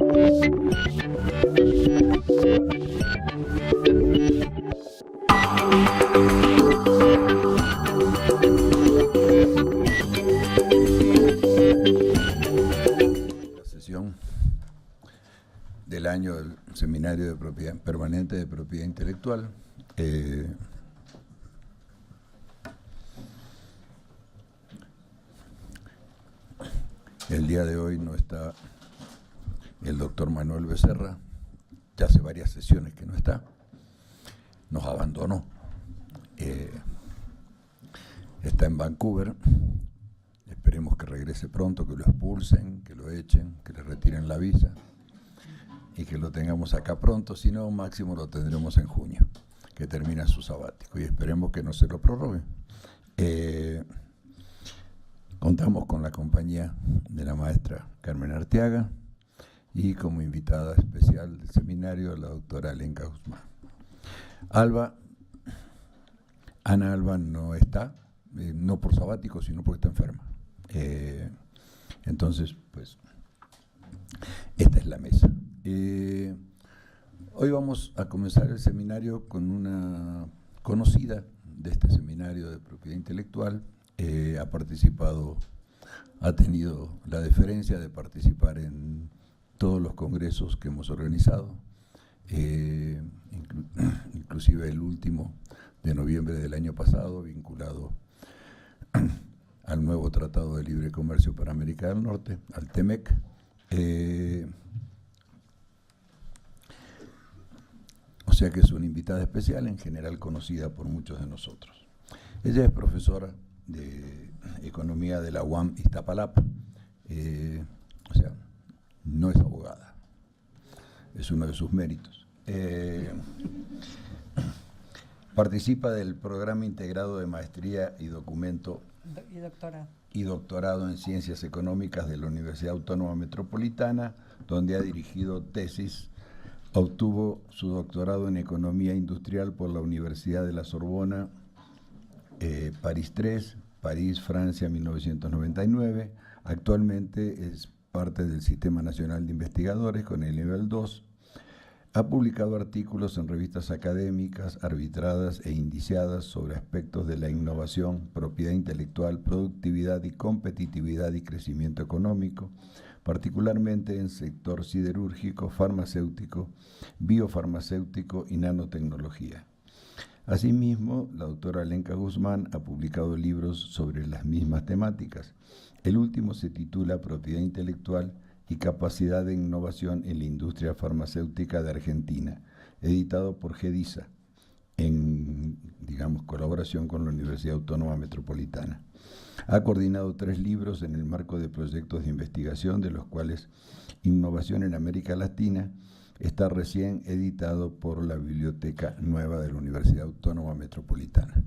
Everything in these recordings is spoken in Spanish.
La sesión del año del Seminario de Propiedad Permanente de Propiedad Intelectual. El día de hoy no está el doctor Manuel Becerra, ya hace varias sesiones que no está, nos abandonó. Está en Vancouver, esperemos que regrese pronto, que lo expulsen, que lo echen, que le retiren la visa y que lo tengamos acá pronto, si no, máximo lo tendremos en junio, que termina su sabático, y esperemos que no se lo prorrogue. Contamos con la compañía de la maestra Carmen Arteaga y como invitada especial del seminario la doctora Alenka Guzmán. Ana Alba no está, no por sabático, sino porque está enferma. Entonces, pues, esta es la mesa. Hoy vamos a comenzar el seminario con una conocida de este seminario de propiedad intelectual. Ha tenido la deferencia de participar en todos los congresos que hemos organizado, inclusive el último de noviembre del año pasado, vinculado al nuevo Tratado de Libre Comercio para América del Norte, al TEMEC. O sea que es una invitada especial, en general conocida por muchos de nosotros. Ella es profesora de Economía de la UAM Iztapalapa, o sea, no es abogada, es uno de sus méritos. Participa del programa integrado de maestría y doctorado en Ciencias Económicas de la Universidad Autónoma Metropolitana, donde ha dirigido tesis. Obtuvo su doctorado en Economía Industrial por la Universidad de la Sorbona, París III, París, Francia, 1999. Actualmente es parte del Sistema Nacional de Investigadores con el nivel 2. Ha publicado artículos en revistas académicas, arbitradas e indiciadas sobre aspectos de la innovación, propiedad intelectual, productividad y competitividad y crecimiento económico, particularmente en sector siderúrgico, farmacéutico, biofarmacéutico y nanotecnología. Asimismo, la doctora Alenka Guzmán ha publicado libros sobre las mismas temáticas. El último se titula Propiedad intelectual y capacidad de innovación en la industria farmacéutica de Argentina, editado por GEDISA, en, colaboración con la Universidad Autónoma Metropolitana. Ha coordinado 3 libros en el marco de proyectos de investigación, de los cuales Innovación en América Latina está recién editado por la Biblioteca Nueva de la Universidad Autónoma Metropolitana.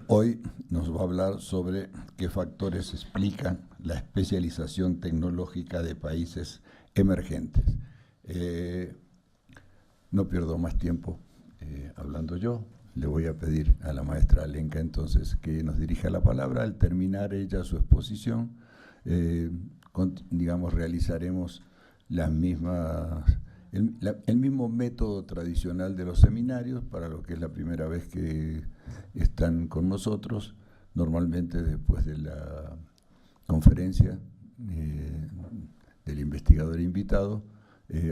Hoy nos va a hablar sobre qué factores explican la especialización tecnológica de países emergentes. No pierdo más tiempo hablando yo. Le voy a pedir a la maestra Alenka entonces que nos dirija la palabra. Al terminar ella su exposición, realizaremos las mismas, el mismo método tradicional de los seminarios, para lo que es la primera vez que están con nosotros. Normalmente después de la conferencia del investigador invitado,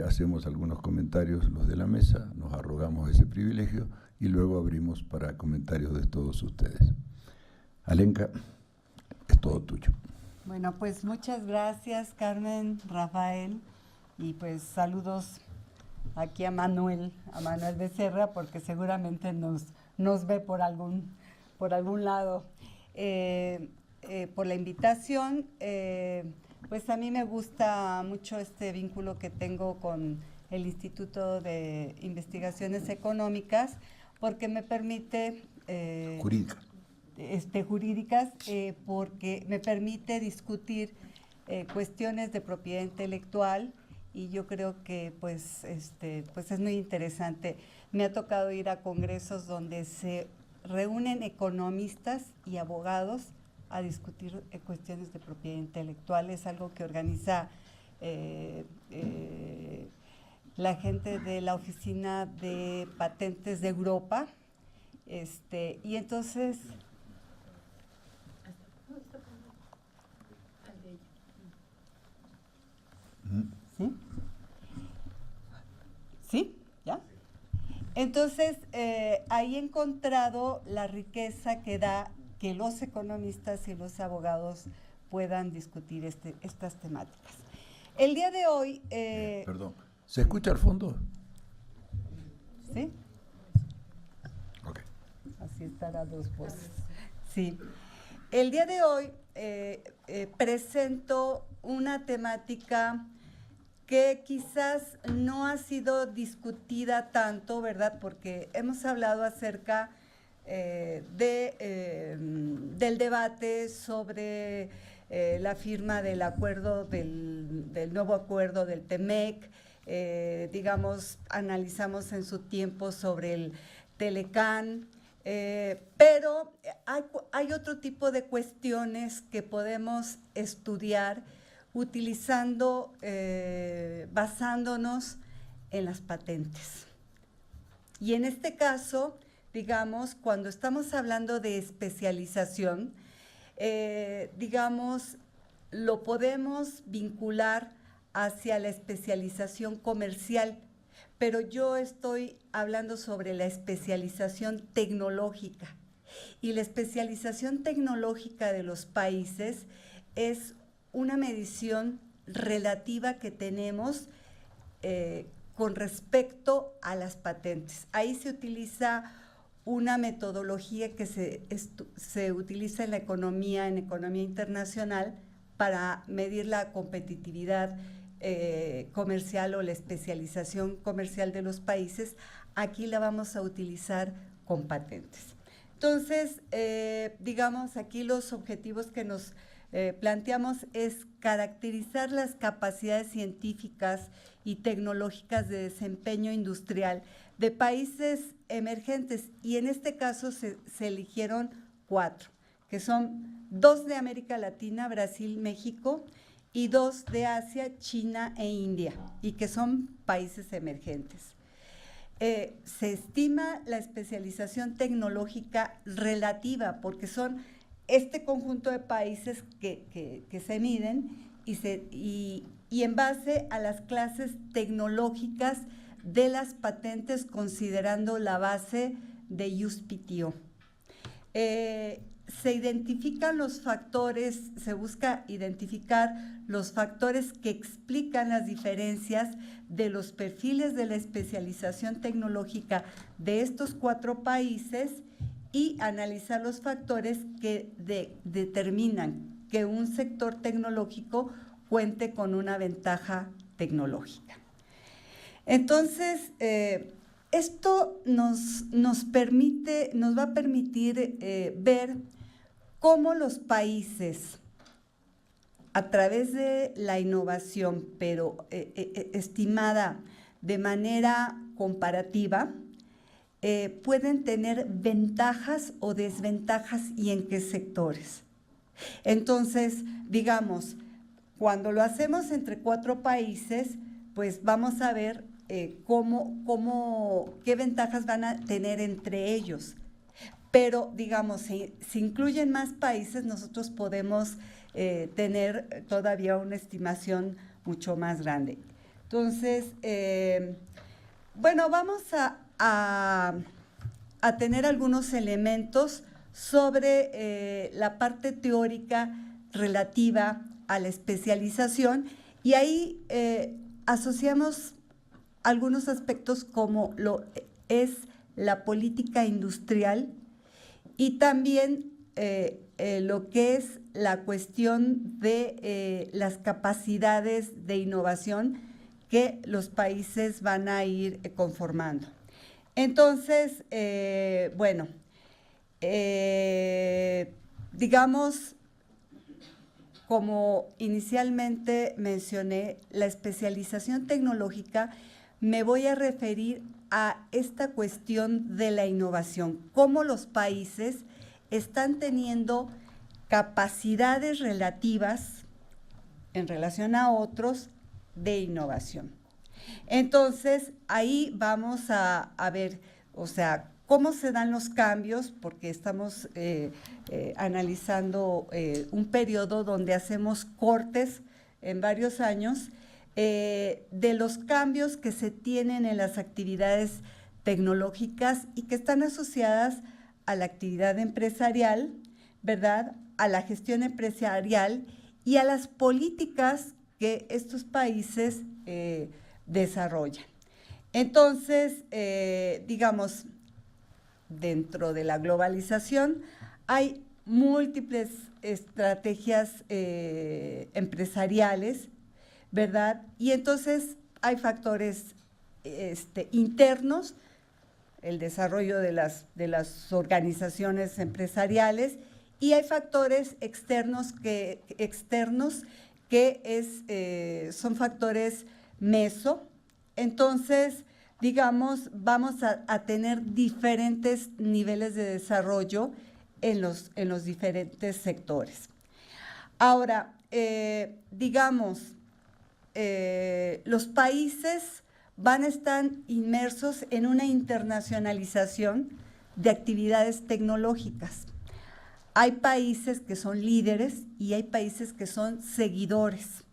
hacemos algunos comentarios los de la mesa, nos arrogamos ese privilegio y luego abrimos para comentarios de todos ustedes. Alenka, es todo tuyo. Bueno, pues muchas gracias, Carmen, Rafael, y pues saludos aquí a Manuel Becerra, porque seguramente nos ve por algún lado. Por la invitación, pues a mí me gusta mucho este vínculo que tengo con el Instituto de Investigaciones Económicas, porque me permite jurídicas, porque me permite discutir cuestiones de propiedad intelectual, y yo creo que pues es muy interesante. Me ha tocado ir a congresos donde se reúnen economistas y abogados a discutir cuestiones de propiedad intelectual. Es algo que organiza la gente de la Oficina de Patentes de Europa. Y entonces… ¿Sí? ¿Sí? ¿Ya? Entonces, ahí he encontrado la riqueza que da que los economistas y los abogados puedan discutir estas temáticas. El día de hoy… Perdón, ¿se escucha al fondo? ¿Sí? Ok. Así estará dos voces. Sí. El día de hoy presento una temática que quizás no ha sido discutida tanto, ¿verdad? Porque hemos hablado acerca del debate sobre la firma del acuerdo, del nuevo acuerdo del TEMEC, digamos, analizamos en su tiempo sobre el Telecán, pero hay otro tipo de cuestiones que podemos estudiar utilizando, basándonos en las patentes. Y en este caso, digamos, cuando estamos hablando de especialización, digamos, lo podemos vincular hacia la especialización comercial, pero yo estoy hablando sobre la especialización tecnológica. Y la especialización tecnológica de los países es una medición relativa que tenemos con respecto a las patentes. Ahí se utiliza una metodología que se utiliza en economía internacional para medir la competitividad comercial o la especialización comercial de los países. Aquí la vamos a utilizar con patentes. Entonces, digamos, aquí los objetivos que nos planteamos es caracterizar las capacidades científicas y tecnológicas de desempeño industrial de países emergentes, y en este caso se eligieron 4, que son 2 de América Latina, Brasil, México, y 2 de Asia, China e India, y que son países emergentes. Se estima la especialización tecnológica relativa, porque son este conjunto de países que se miden y en base a las clases tecnológicas de las patentes, considerando la base de USPTO. Se identifican los factores, se busca identificar los factores que explican las diferencias de los perfiles de la especialización tecnológica de estos 4 países y analizar los factores que determinan que un sector tecnológico cuente con una ventaja tecnológica. Entonces, esto nos va a permitir ver cómo los países, a través de la innovación, pero estimada de manera comparativa, pueden tener ventajas o desventajas y en qué sectores. Entonces, digamos, cuando lo hacemos entre 4 países, pues vamos a ver qué ventajas van a tener entre ellos. Pero, digamos, si incluyen más países, nosotros podemos tener todavía una estimación mucho más grande. Entonces, bueno, vamos a tener algunos elementos sobre la parte teórica relativa a la especialización, y ahí asociamos algunos aspectos como lo es la política industrial y también lo que es la cuestión de las capacidades de innovación que los países van a ir conformando. Entonces, bueno, digamos, como inicialmente mencioné, la especialización tecnológica, me voy a referir a esta cuestión de la innovación, cómo los países están teniendo capacidades relativas en relación a otros de innovación. Entonces, ahí vamos a ver, o sea, cómo se dan los cambios, porque estamos analizando un periodo donde hacemos cortes en varios años de los cambios que se tienen en las actividades tecnológicas y que están asociadas a la actividad empresarial, ¿verdad?, a la gestión empresarial y a las políticas que estos países desarrollan. Entonces, digamos, dentro de la globalización hay múltiples estrategias empresariales, ¿verdad? Y entonces hay factores internos, el desarrollo de las organizaciones empresariales, y hay factores externos que son factores meso. Entonces, digamos, vamos a tener diferentes niveles de desarrollo en los diferentes sectores. Ahora, digamos, los países van a estar inmersos en una internacionalización de actividades tecnológicas. Hay países que son líderes y hay países que son seguidores.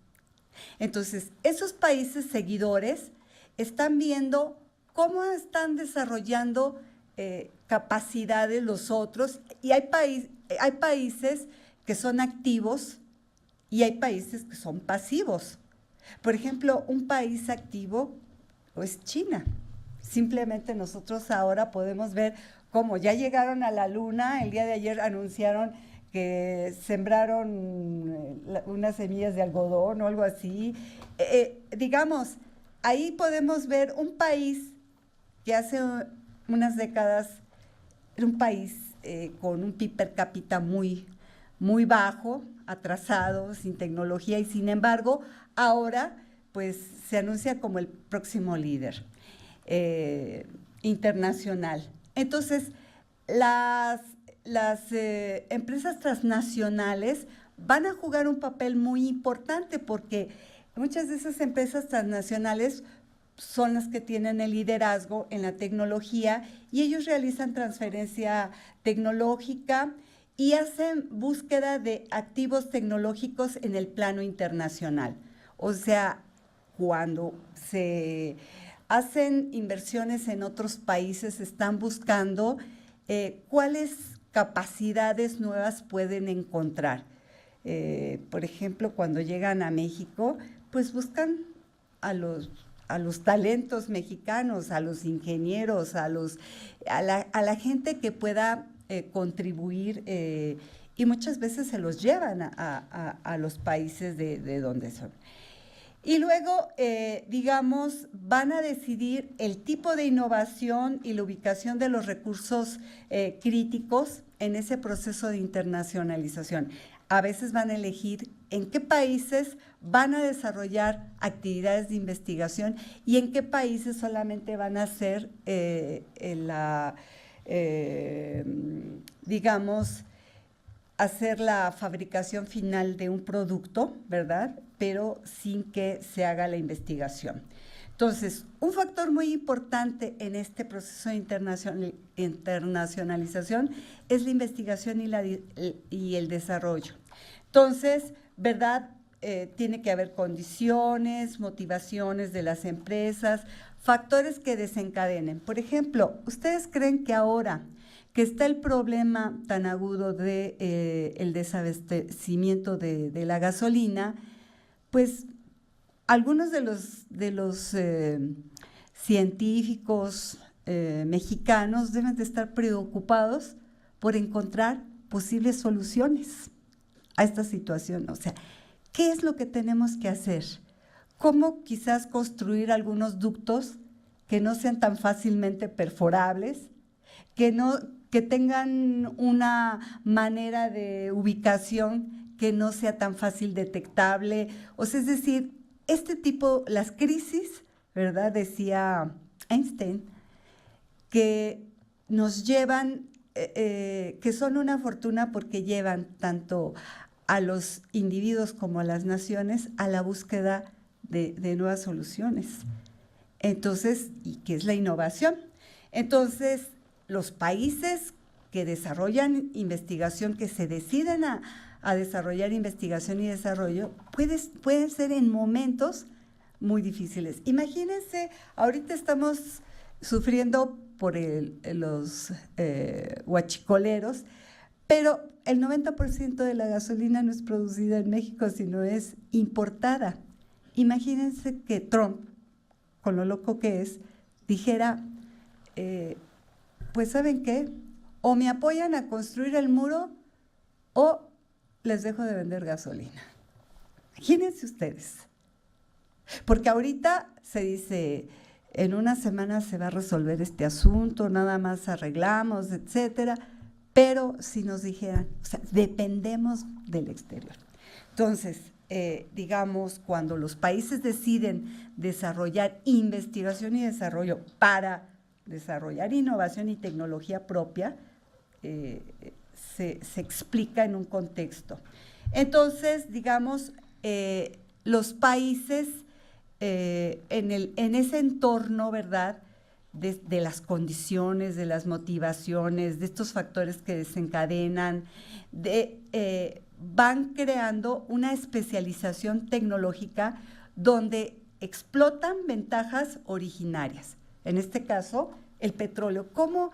Entonces, esos países seguidores están viendo cómo están desarrollando capacidades los otros, y hay países que son activos y hay países que son pasivos. Por ejemplo, un país activo es China. Simplemente nosotros ahora podemos ver cómo ya llegaron a la Luna. El día de ayer anunciaron que sembraron unas semillas de algodón o algo así. Digamos, ahí podemos ver un país que hace unas décadas era un país con un PIB per cápita muy, muy bajo, atrasado, sin tecnología, y sin embargo, ahora pues se anuncia como el próximo líder internacional. Entonces, las empresas transnacionales van a jugar un papel muy importante, porque muchas de esas empresas transnacionales son las que tienen el liderazgo en la tecnología, y ellos realizan transferencia tecnológica y hacen búsqueda de activos tecnológicos en el plano internacional. O sea, cuando se hacen inversiones en otros países, están buscando cuáles capacidades nuevas pueden encontrar. Por ejemplo, cuando llegan a México, pues buscan a los talentos mexicanos, a los ingenieros, a la gente que pueda contribuir, y muchas veces se los llevan a los países de donde son. Y luego, digamos, van a decidir el tipo de innovación y la ubicación de los recursos críticos en ese proceso de internacionalización. A veces van a elegir en qué países van a desarrollar actividades de investigación y en qué países solamente van a hacer digamos, hacer la fabricación final de un producto, ¿verdad?, pero sin que se haga la investigación. Entonces, un factor muy importante en este proceso de internacionalización es la investigación y el desarrollo. Entonces, ¿verdad?, tiene que haber condiciones, motivaciones de las empresas, factores que desencadenen. Por ejemplo, ¿ustedes creen que ahora que está el problema tan agudo de el desabastecimiento de la gasolina, pues algunos de los científicos mexicanos deben de estar preocupados por encontrar posibles soluciones a esta situación? O sea, ¿qué es lo que tenemos que hacer? ¿Cómo quizás construir algunos ductos que no sean tan fácilmente perforables, que tengan una manera de ubicación que no sea tan fácil detectable? O sea, es decir, las crisis, ¿verdad?, decía Einstein, que nos llevan que son una fortuna porque llevan tanto a los individuos como a las naciones a la búsqueda de nuevas soluciones. Entonces, ¿y qué es la innovación? Entonces, los países que desarrollan investigación, que se deciden a desarrollar investigación y desarrollo, pueden ser en momentos muy difíciles. Imagínense, ahorita estamos sufriendo por los huachicoleros, pero el 90% de la gasolina no es producida en México, sino es importada. Imagínense que Trump, con lo loco que es, dijera, pues ¿saben qué? O me apoyan a construir el muro o les dejo de vender gasolina. Imagínense ustedes. Porque ahorita se dice, en una semana se va a resolver este asunto, nada más arreglamos, etcétera, pero si nos dijeran, o sea, dependemos del exterior. Entonces, digamos, cuando los países deciden desarrollar investigación y desarrollo para desarrollar innovación y tecnología propia, se explica en un contexto. Entonces, digamos, los países en ese entorno, ¿verdad?, de las condiciones, de las motivaciones, de estos factores que desencadenan, van creando una especialización tecnológica donde explotan ventajas originarias. En este caso, el petróleo. ¿Cómo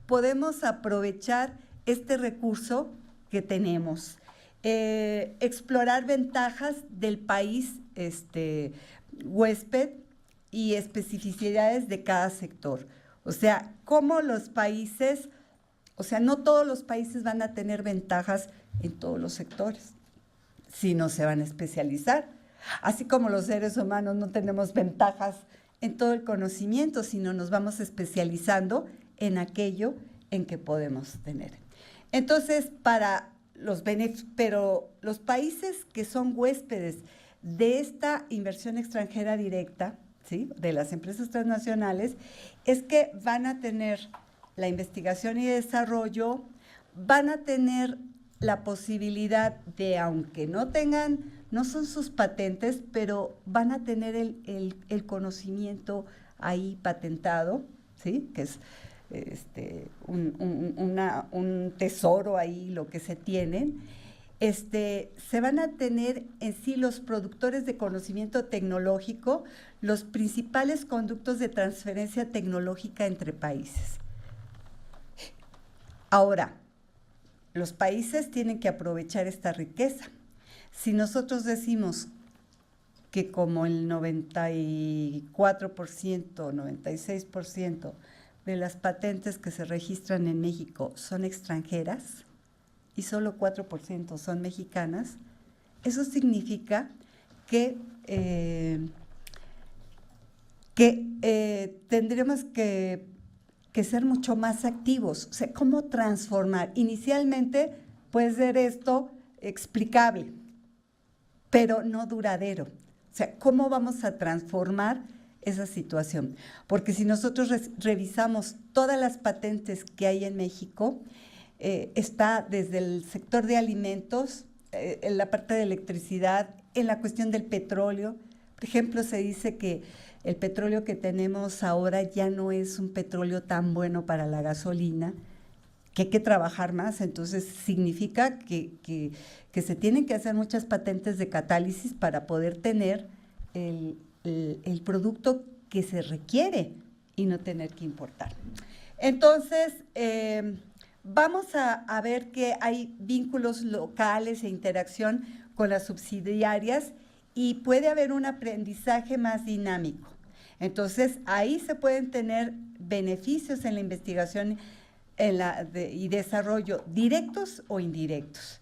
podemos aprovechar este recurso que tenemos? Explorar ventajas del país huésped y especificidades de cada sector. O sea, cómo los países, o sea, no todos los países van a tener ventajas en todos los sectores, sino se van a especializar. Así como los seres humanos no tenemos ventajas en todo el conocimiento, sino nos vamos especializando en aquello en que podemos tener. Entonces, pero los países que son huéspedes de esta inversión extranjera directa, ¿sí?, de las empresas transnacionales, es que van a tener la investigación y desarrollo, van a tener la posibilidad de, aunque no son sus patentes, pero van a tener el conocimiento ahí patentado, ¿sí?, que es un tesoro ahí, lo que se tienen. Se van a tener en sí los productores de conocimiento tecnológico, los principales conductos de transferencia tecnológica entre países. Ahora, los países tienen que aprovechar esta riqueza. Si nosotros decimos que como el 94%, 96% de las patentes que se registran en México son extranjeras y solo 4% son mexicanas, eso significa que tendríamos que ser mucho más activos. O sea, ¿cómo transformar? Inicialmente puede ser esto explicable, pero no duradero. O sea, ¿cómo vamos a transformar esa situación? Porque si nosotros revisamos todas las patentes que hay en México, está desde el sector de alimentos, en la parte de electricidad, en la cuestión del petróleo. Por ejemplo, se dice que el petróleo que tenemos ahora ya no es un petróleo tan bueno para la gasolina, que hay que trabajar más. Entonces, significa que se tienen que hacer muchas patentes de catálisis para poder tener el producto que se requiere y no tener que importar. Entonces, vamos a ver que hay vínculos locales e interacción con las subsidiarias y puede haber un aprendizaje más dinámico. Entonces, ahí se pueden tener beneficios en la investigación y desarrollo directos o indirectos.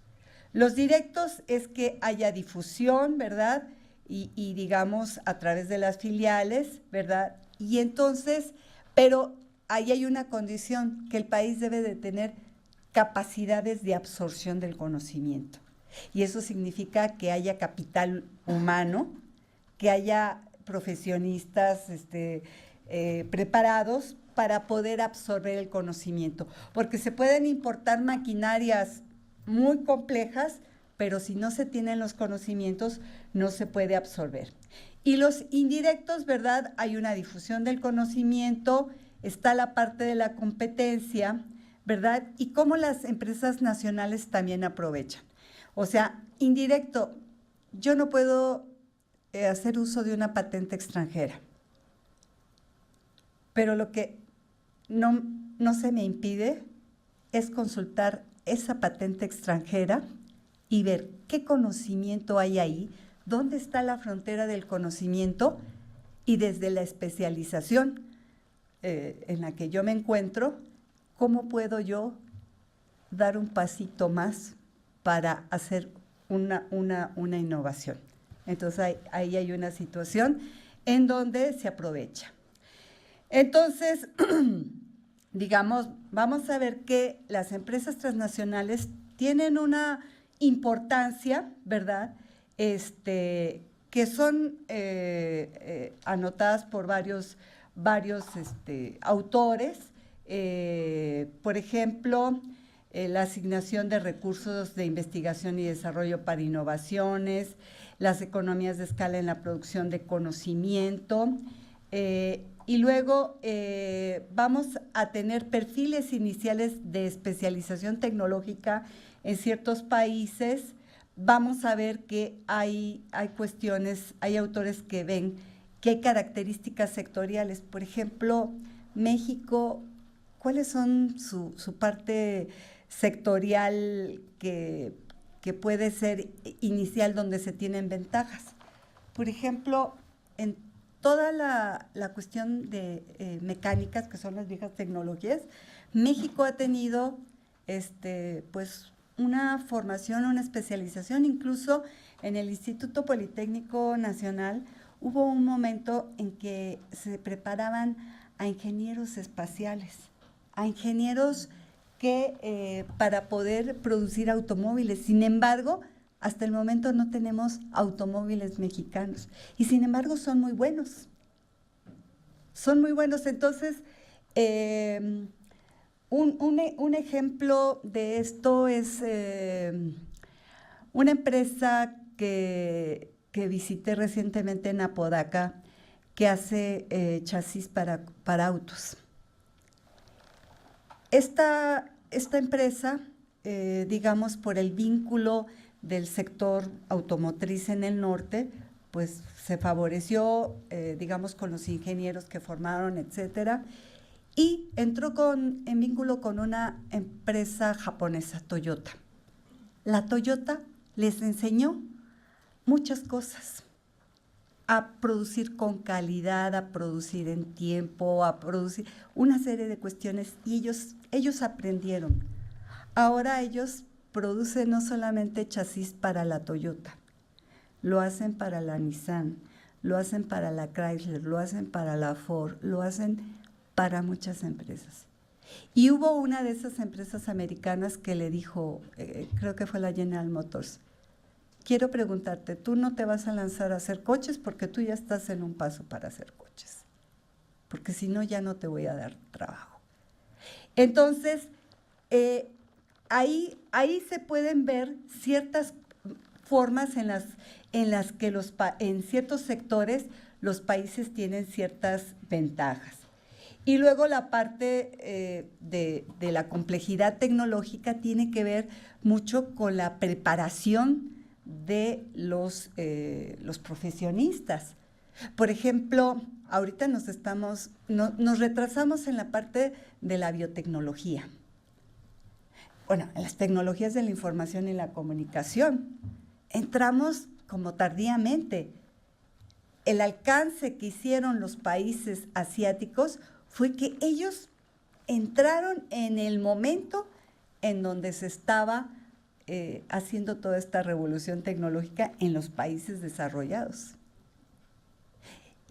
Los directos es que haya difusión, ¿verdad?, y digamos a través de las filiales, ¿verdad? Y entonces, pero ahí hay una condición, que el país debe de tener capacidades de absorción del conocimiento. Y eso significa que haya capital humano, que haya profesionistas preparados para poder absorber el conocimiento, porque se pueden importar maquinarias muy complejas, pero si no se tienen los conocimientos, no se puede absorber. Y los indirectos, ¿verdad? Hay una difusión del conocimiento, está la parte de la competencia, ¿verdad? Y cómo las empresas nacionales también aprovechan. O sea, indirecto, yo no puedo hacer uso de una patente extranjera, pero lo que no se me impide es consultar esa patente extranjera y ver qué conocimiento hay ahí, dónde está la frontera del conocimiento, y desde la especialización en la que yo me encuentro, ¿cómo puedo yo dar un pasito más para hacer una innovación? Entonces ahí hay una situación en donde se aprovecha. Entonces, digamos, vamos a ver que las empresas transnacionales tienen una importancia, ¿verdad?, que son anotadas por varios autores. Por ejemplo, la asignación de recursos de investigación y desarrollo para innovaciones, las economías de escala en la producción de conocimiento, y luego vamos a tener perfiles iniciales de especialización tecnológica en ciertos países. Vamos a ver que hay cuestiones, hay autores que ven que hay características sectoriales. Por ejemplo, México, ¿cuáles son su parte sectorial que puede ser inicial donde se tienen ventajas? Por ejemplo, en toda la cuestión de mecánicas, que son las viejas tecnologías, México ha tenido pues una formación, una especialización. Incluso en el Instituto Politécnico Nacional hubo un momento en que se preparaban a ingenieros espaciales, a ingenieros que para poder producir automóviles. Sin embargo, hasta el momento no tenemos automóviles mexicanos, y sin embargo son muy buenos. Son muy buenos. Entonces, un ejemplo de esto es una empresa que visité recientemente en Apodaca, que hace chasis para autos. Esta empresa, digamos, por el vínculo del sector automotriz en el norte, pues se favoreció, digamos, con los ingenieros que formaron, etcétera, y entró en vínculo con una empresa japonesa, Toyota. La Toyota les enseñó muchas cosas: a producir con calidad, a producir en tiempo, a producir una serie de cuestiones, y ellos aprendieron. Ahora ellos producen no solamente chasis para la Toyota, lo hacen para la Nissan, lo hacen para la Chrysler, lo hacen para la Ford, lo hacen para muchas empresas. Y hubo una de esas empresas americanas que le dijo, creo que fue la General Motors: quiero preguntarte, tú no te vas a lanzar a hacer coches porque tú ya estás en un paso para hacer coches, porque si no ya no te voy a dar trabajo. Entonces, ahí se pueden ver ciertas formas en las que en ciertos sectores los países tienen ciertas ventajas. Y luego la parte de la complejidad tecnológica tiene que ver mucho con la preparación de los profesionistas. Por ejemplo, ahorita nos retrasamos en la parte de la biotecnología. Bueno, en las tecnologías de la información y la comunicación entramos como tardíamente. El alcance que hicieron los países asiáticos fue que ellos entraron en el momento en donde se estaba haciendo toda esta revolución tecnológica en los países desarrollados.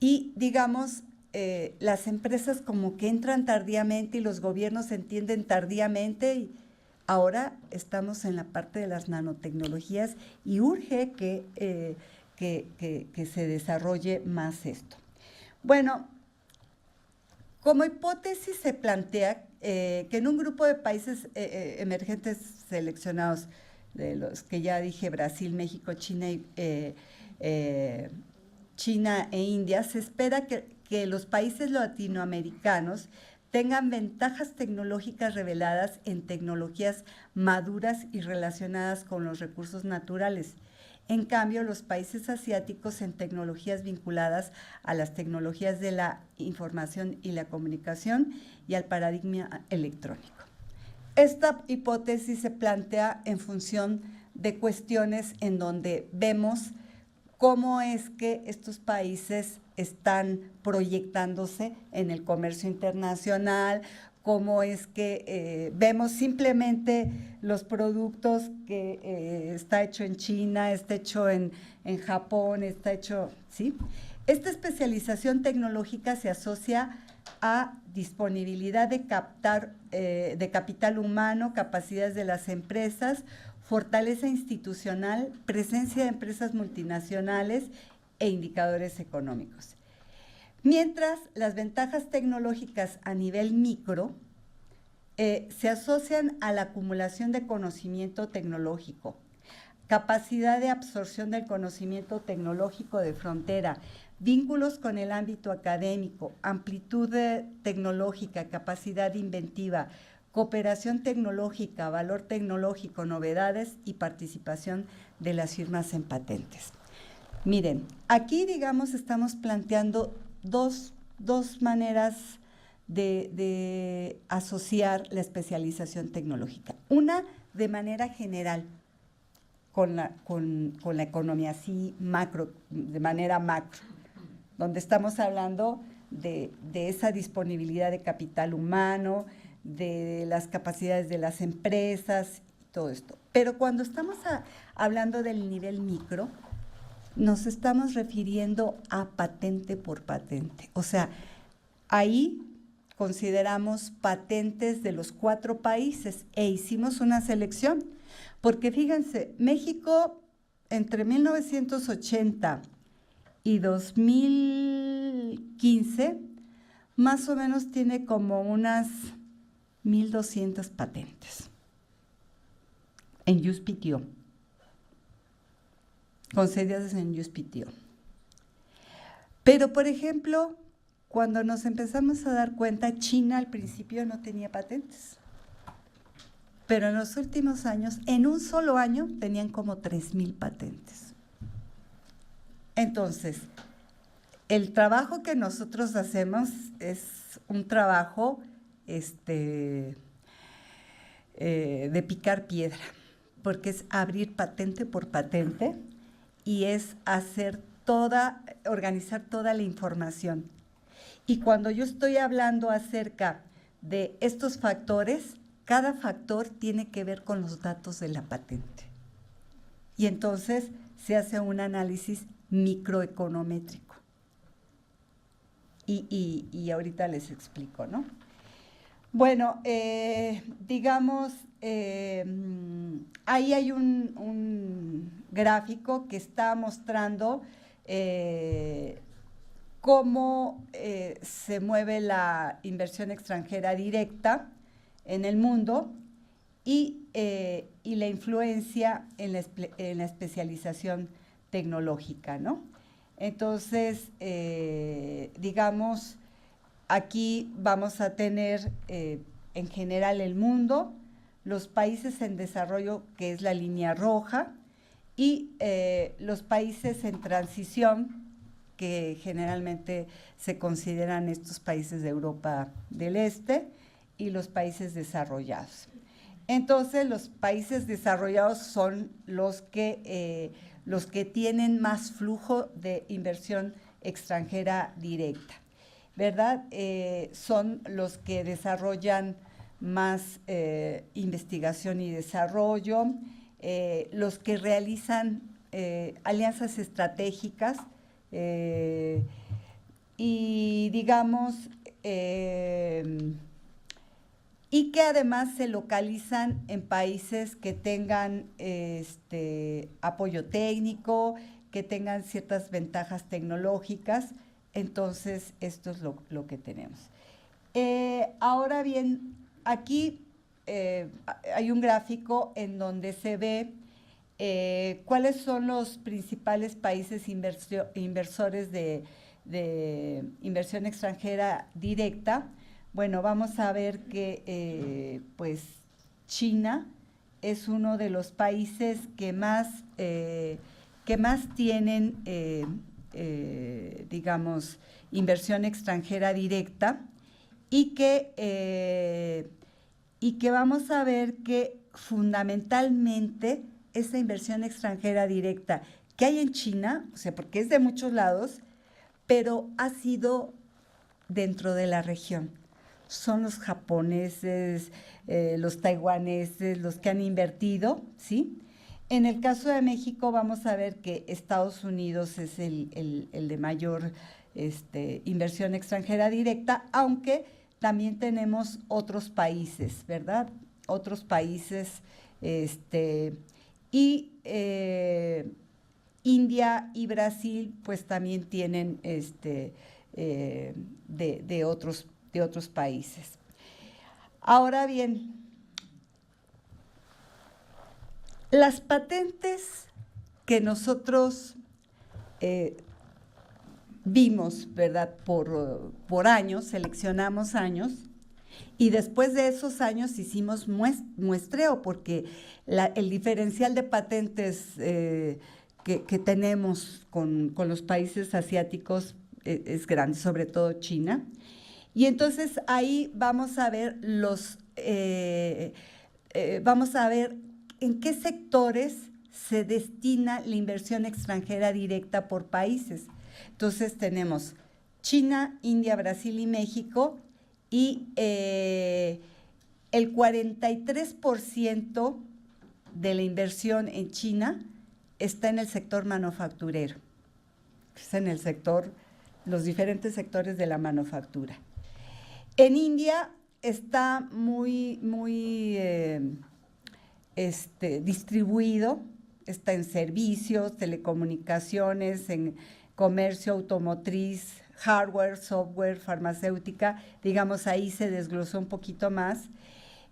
Y, digamos, las empresas como que entran tardíamente y los gobiernos entienden tardíamente, y ahora estamos en la parte de las nanotecnologías y urge que se desarrolle más esto. Bueno, Como hipótesis se plantea que en un grupo de países emergentes seleccionados, de los que ya dije, Brasil, México, China e India, se espera que los países latinoamericanos tengan ventajas tecnológicas reveladas en tecnologías maduras y relacionadas con los recursos naturales. En cambio, los países asiáticos en tecnologías vinculadas a las tecnologías de la información y la comunicación y al paradigma electrónico. Esta hipótesis se plantea en función de cuestiones en donde vemos cómo es que estos países están proyectándose en el comercio internacional, cómo es que vemos simplemente los productos que está hecho en China, está hecho en Japón, está hecho, ¿sí? Esta especialización tecnológica se asocia a disponibilidad de capital humano, capacidades de las empresas, fortaleza institucional, presencia de empresas multinacionales e indicadores económicos. Mientras las ventajas tecnológicas a nivel micro se asocian a la acumulación de conocimiento tecnológico, capacidad de absorción del conocimiento tecnológico de frontera, vínculos con el ámbito académico, amplitud tecnológica, capacidad inventiva, cooperación tecnológica, valor tecnológico, novedades y participación de las firmas en patentes. Miren, aquí, digamos, estamos planteando dos maneras de asociar la especialización tecnológica. Una, de manera general, con la economía así macro, de manera macro, donde estamos hablando de esa disponibilidad de capital humano, de las capacidades de las empresas, todo esto. Pero cuando estamos hablando del nivel micro, nos estamos refiriendo a patente por patente. O sea, ahí consideramos patentes de los 4 países e hicimos una selección. Porque fíjense, México entre 1980 y 2015 más o menos tiene como unas 1,200 patentes en USPTO, concedidas en USPTO. Pero, por ejemplo, cuando nos empezamos a dar cuenta, China al principio no tenía patentes. Pero en los últimos años, en un solo año, tenían como 3,000 patentes. Entonces, el trabajo que nosotros hacemos es un trabajo de picar piedra, porque es abrir patente por patente y es organizar toda la información. Y cuando yo estoy hablando acerca de estos factores, cada factor tiene que ver con los datos de la patente. Y entonces se hace un análisis microeconométrico. Y ahorita les explico, ¿no? Bueno, digamos, ahí hay un gráfico que está mostrando cómo se mueve la inversión extranjera directa en el mundo y la influencia en la especialización tecnológica, ¿no? Entonces, digamos, aquí vamos a tener en general el mundo, los países en desarrollo, que es la línea roja, y los países en transición, que generalmente se consideran estos países de Europa del Este, y los países desarrollados. Entonces, los países desarrollados son los que tienen más flujo de inversión extranjera directa, ¿verdad? Son los que desarrollan más investigación y desarrollo, los que realizan alianzas estratégicas y, digamos, y que además se localizan en países que tengan apoyo técnico, que tengan ciertas ventajas tecnológicas. Entonces, esto es lo que tenemos. Ahora bien, aquí hay un gráfico en donde se ve cuáles son los principales países inversores de inversión extranjera directa. Bueno, vamos a ver que pues China es uno de los países que más tienen, digamos, inversión extranjera directa y que vamos a ver que fundamentalmente esa inversión extranjera directa que hay en China, o sea, porque es de muchos lados, pero ha sido dentro de la región. Son los japoneses, los taiwaneses, los que han invertido, ¿sí? En el caso de México vamos a ver que Estados Unidos es el de mayor inversión extranjera directa, aunque también tenemos otros países, ¿verdad? Otros países, y India y Brasil, pues también tienen de otros países. Ahora bien, las patentes que nosotros vimos, ¿verdad? Por años, seleccionamos años, y después de esos años hicimos muestreo, porque el diferencial de patentes que tenemos con los países asiáticos es grande, sobre todo China. Y entonces ahí vamos a ver vamos a ver en qué sectores se destina la inversión extranjera directa por países. Entonces tenemos China, India, Brasil y México, y el 43% de la inversión en China está en el sector manufacturero, es en el sector, los diferentes sectores de la manufactura. En India está muy distribuido, está en servicios, telecomunicaciones, en comercio automotriz, hardware, software, farmacéutica, digamos, ahí se desglosó un poquito más.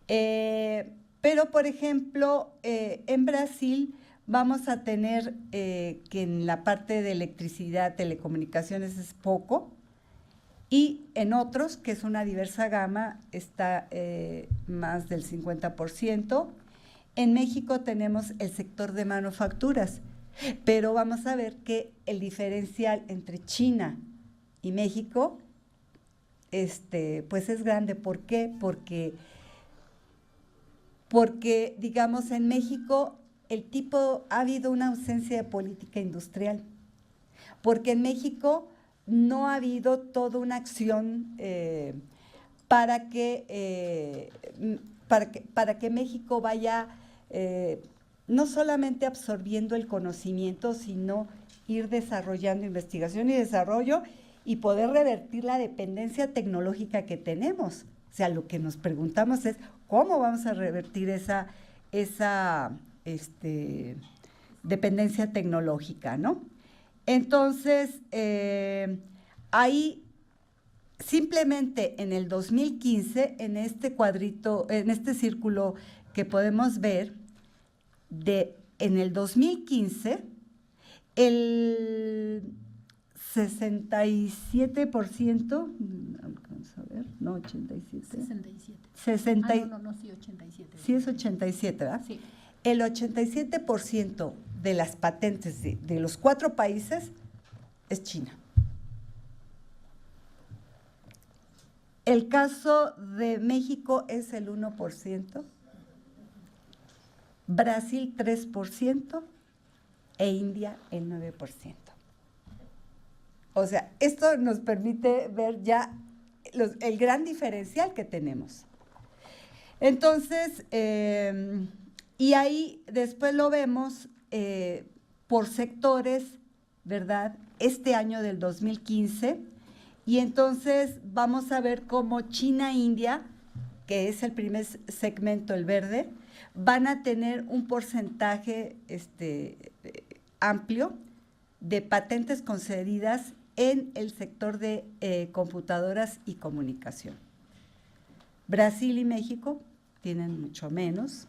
Pero, por ejemplo, en Brasil vamos a tener que en la parte de electricidad, telecomunicaciones es poco, y en otros, que es una diversa gama, está más del 50%. En México tenemos el sector de manufacturas, pero vamos a ver que el diferencial entre China y México, pues es grande. ¿Por qué? Porque, digamos, en México ha habido una ausencia de política industrial, porque en México no ha habido toda una acción para que México vaya no solamente absorbiendo el conocimiento, sino ir desarrollando investigación y desarrollo y poder revertir la dependencia tecnológica que tenemos. O sea, lo que nos preguntamos es, ¿cómo vamos a revertir esa dependencia tecnológica, ¿no? Entonces, ahí simplemente en el 2015, en este cuadrito, en este círculo que podemos ver, en el 2015, el 67%, vamos a ver, no, 87. 67. 60, sí, 87. Sí, es 87, ¿verdad? Sí. El 87% de las patentes de los 4 países es China. El caso de México es el 1%, Brasil 3% e India el 9%. O sea, esto nos permite ver ya el gran diferencial que tenemos. Entonces, y ahí después lo vemos por sectores, ¿verdad? Este año del 2015, y entonces vamos a ver cómo China e India, que es el primer segmento, el verde, van a tener un porcentaje amplio de patentes concedidas en el sector de computadoras y comunicación. Brasil y México tienen mucho menos.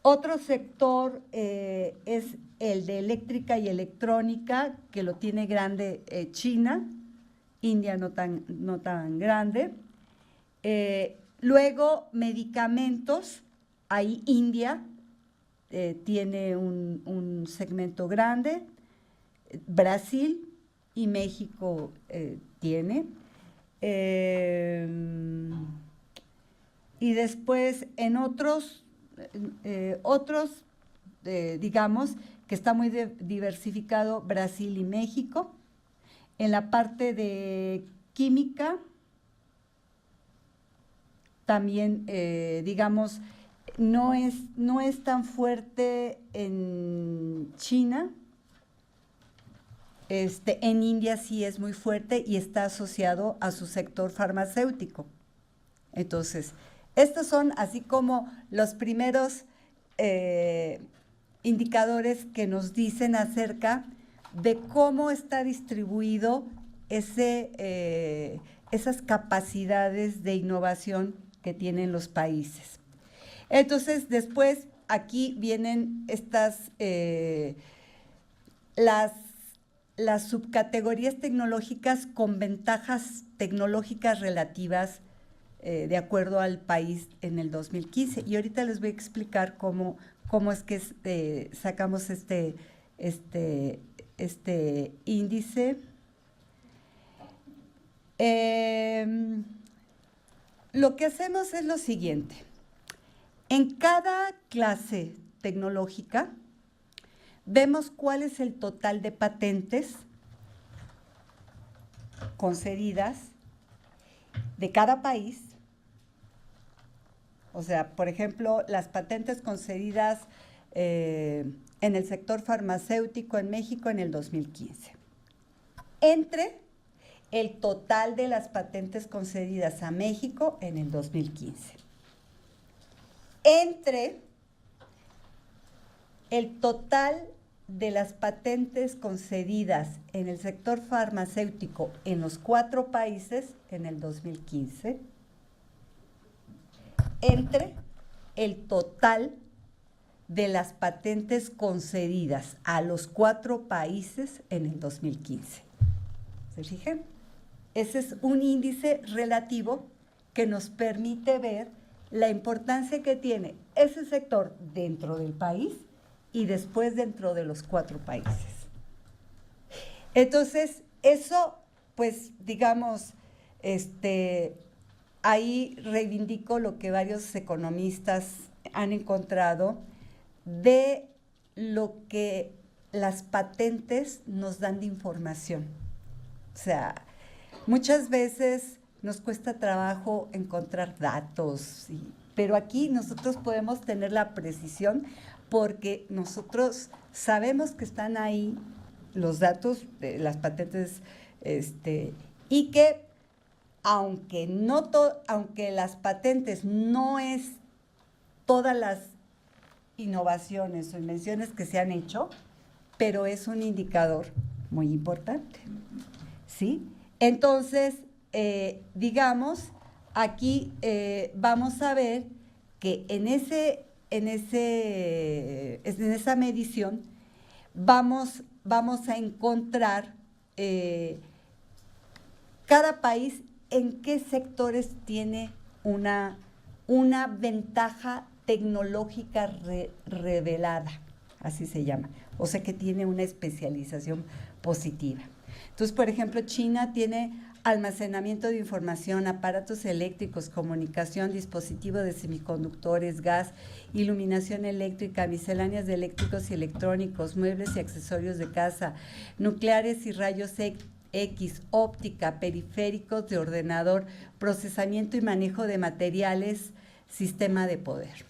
Otro sector es el de eléctrica y electrónica, que lo tiene grande China, India no tan grande. Luego, medicamentos, ahí India tiene un segmento grande, Brasil y México tiene. Y después en otros, digamos, que está muy diversificado, Brasil y México. En la parte de química, también, digamos, no es tan fuerte en China. En India sí es muy fuerte y está asociado a su sector farmacéutico. Entonces, estos son así como los primeros indicadores que nos dicen acerca de cómo está distribuido esas capacidades de innovación que tienen los países. Entonces, después aquí vienen las subcategorías tecnológicas con ventajas tecnológicas relativas de acuerdo al país en el 2015. Y ahorita les voy a explicar cómo es que sacamos este índice. Lo que hacemos es lo siguiente. En cada clase tecnológica vemos cuál es el total de patentes concedidas de cada país. O sea, por ejemplo, las patentes concedidas en el sector farmacéutico en México en el 2015. Entre el total de las patentes concedidas a México en el 2015. Entre el total de las patentes concedidas en el sector farmacéutico en los 4 países en el 2015, entre el total de las patentes concedidas a los 4 países en el 2015. ¿Se fijan? Ese es un índice relativo que nos permite ver la importancia que tiene ese sector dentro del país y después dentro de los 4 países. Entonces, eso, pues, digamos, ahí reivindico lo que varios economistas han encontrado de lo que las patentes nos dan de información. O sea, muchas veces nos cuesta trabajo encontrar datos, pero aquí nosotros podemos tener la precisión porque nosotros sabemos que están ahí los datos de las patentes y que aunque las patentes no es todas las innovaciones o invenciones que se han hecho, pero es un indicador muy importante, ¿sí? Entonces, digamos, aquí vamos a ver que en esa medición vamos a encontrar cada país en qué sectores tiene una ventaja tecnológica revelada, así se llama, o sea que tiene una especialización positiva. Entonces, por ejemplo, China tiene almacenamiento de información, aparatos eléctricos, comunicación, dispositivos de semiconductores, gas, iluminación eléctrica, misceláneas de eléctricos y electrónicos, muebles y accesorios de casa, nucleares y rayos X, óptica, periféricos de ordenador, procesamiento y manejo de materiales, sistema de poder.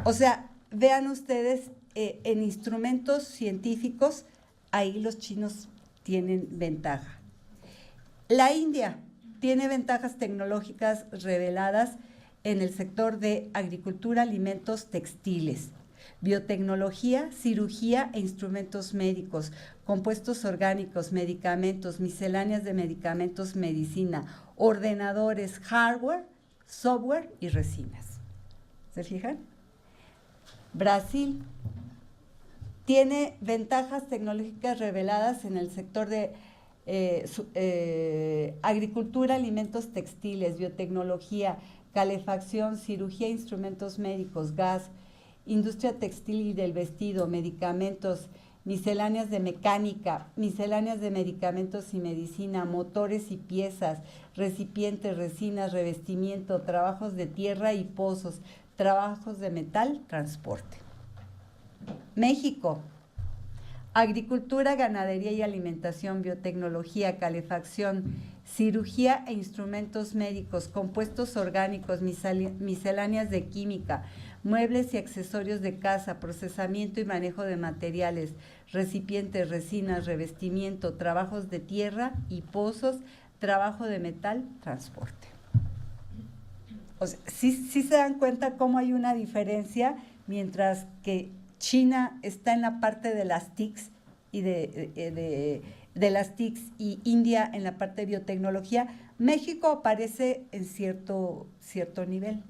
O sea, vean ustedes, en instrumentos científicos, ahí los chinos tienen ventaja. La India tiene ventajas tecnológicas reveladas en el sector de agricultura, alimentos, textiles, biotecnología, cirugía e instrumentos médicos, compuestos orgánicos, medicamentos, misceláneas de medicamentos, medicina, ordenadores, hardware software y resinas. ¿Se fijan? Brasil tiene ventajas tecnológicas reveladas en el sector de agricultura, alimentos textiles, biotecnología, calefacción, cirugía, instrumentos médicos, gas, industria textil y del vestido, medicamentos, misceláneas de mecánica, misceláneas de medicamentos y medicina, motores y piezas, recipientes, resinas, revestimiento, trabajos de tierra y pozos, trabajos de metal, transporte. México, agricultura, ganadería y alimentación, biotecnología, calefacción, cirugía e instrumentos médicos, compuestos orgánicos, misceláneas de química, muebles y accesorios de casa, procesamiento y manejo de materiales, recipientes, resinas, revestimiento, trabajos de tierra y pozos, trabajo de metal, transporte. O sea, sí se dan cuenta cómo hay una diferencia, mientras que China está en la parte de las TICs y de las TICs y India en la parte de biotecnología. México aparece en cierto nivel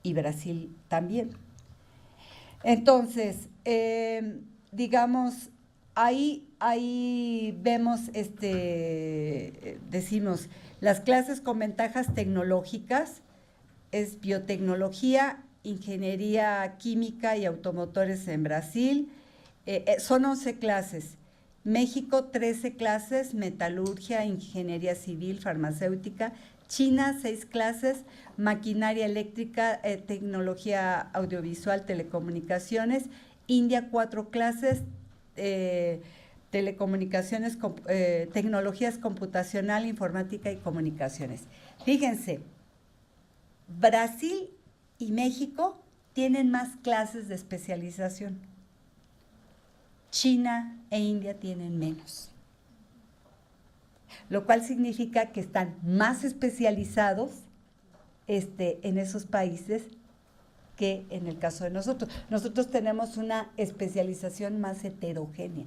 y Brasil también. Entonces, digamos, ahí vemos, decimos, las clases con ventajas tecnológicas es biotecnología, ingeniería química y automotores en Brasil. Son 11 clases. México, 13 clases, metalurgia, ingeniería civil, farmacéutica. China, 6 clases, maquinaria eléctrica, tecnología audiovisual, telecomunicaciones. India, 4 clases, telecomunicaciones, tecnologías computacional, informática y comunicaciones. Fíjense, Brasil y México tienen más clases de especialización. China e India tienen menos. Lo cual significa que están más especializados en esos países que en el caso de nosotros. Nosotros tenemos una especialización más heterogénea.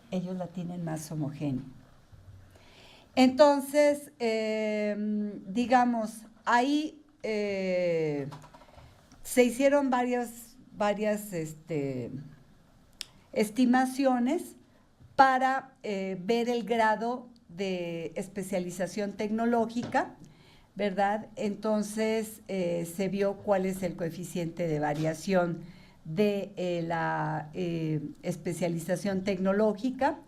Ellos la tienen más homogénea. Entonces, digamos, ahí se hicieron varias estimaciones para ver el grado de especialización tecnológica, ¿verdad? Entonces, se vio cuál es el coeficiente de variación de la especialización tecnológica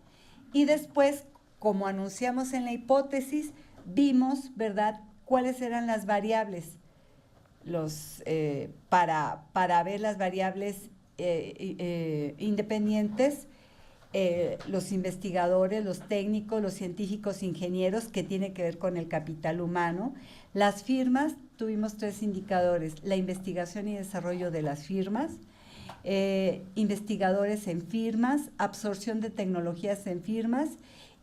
y después, como anunciamos en la hipótesis, vimos, ¿verdad?, cuáles eran las variables para ver las variables independientes, los investigadores, los técnicos, los científicos, ingenieros, que tiene que ver con el capital humano. Las firmas, tuvimos 3 indicadores: la investigación y desarrollo de las firmas, investigadores en firmas, absorción de tecnologías en firmas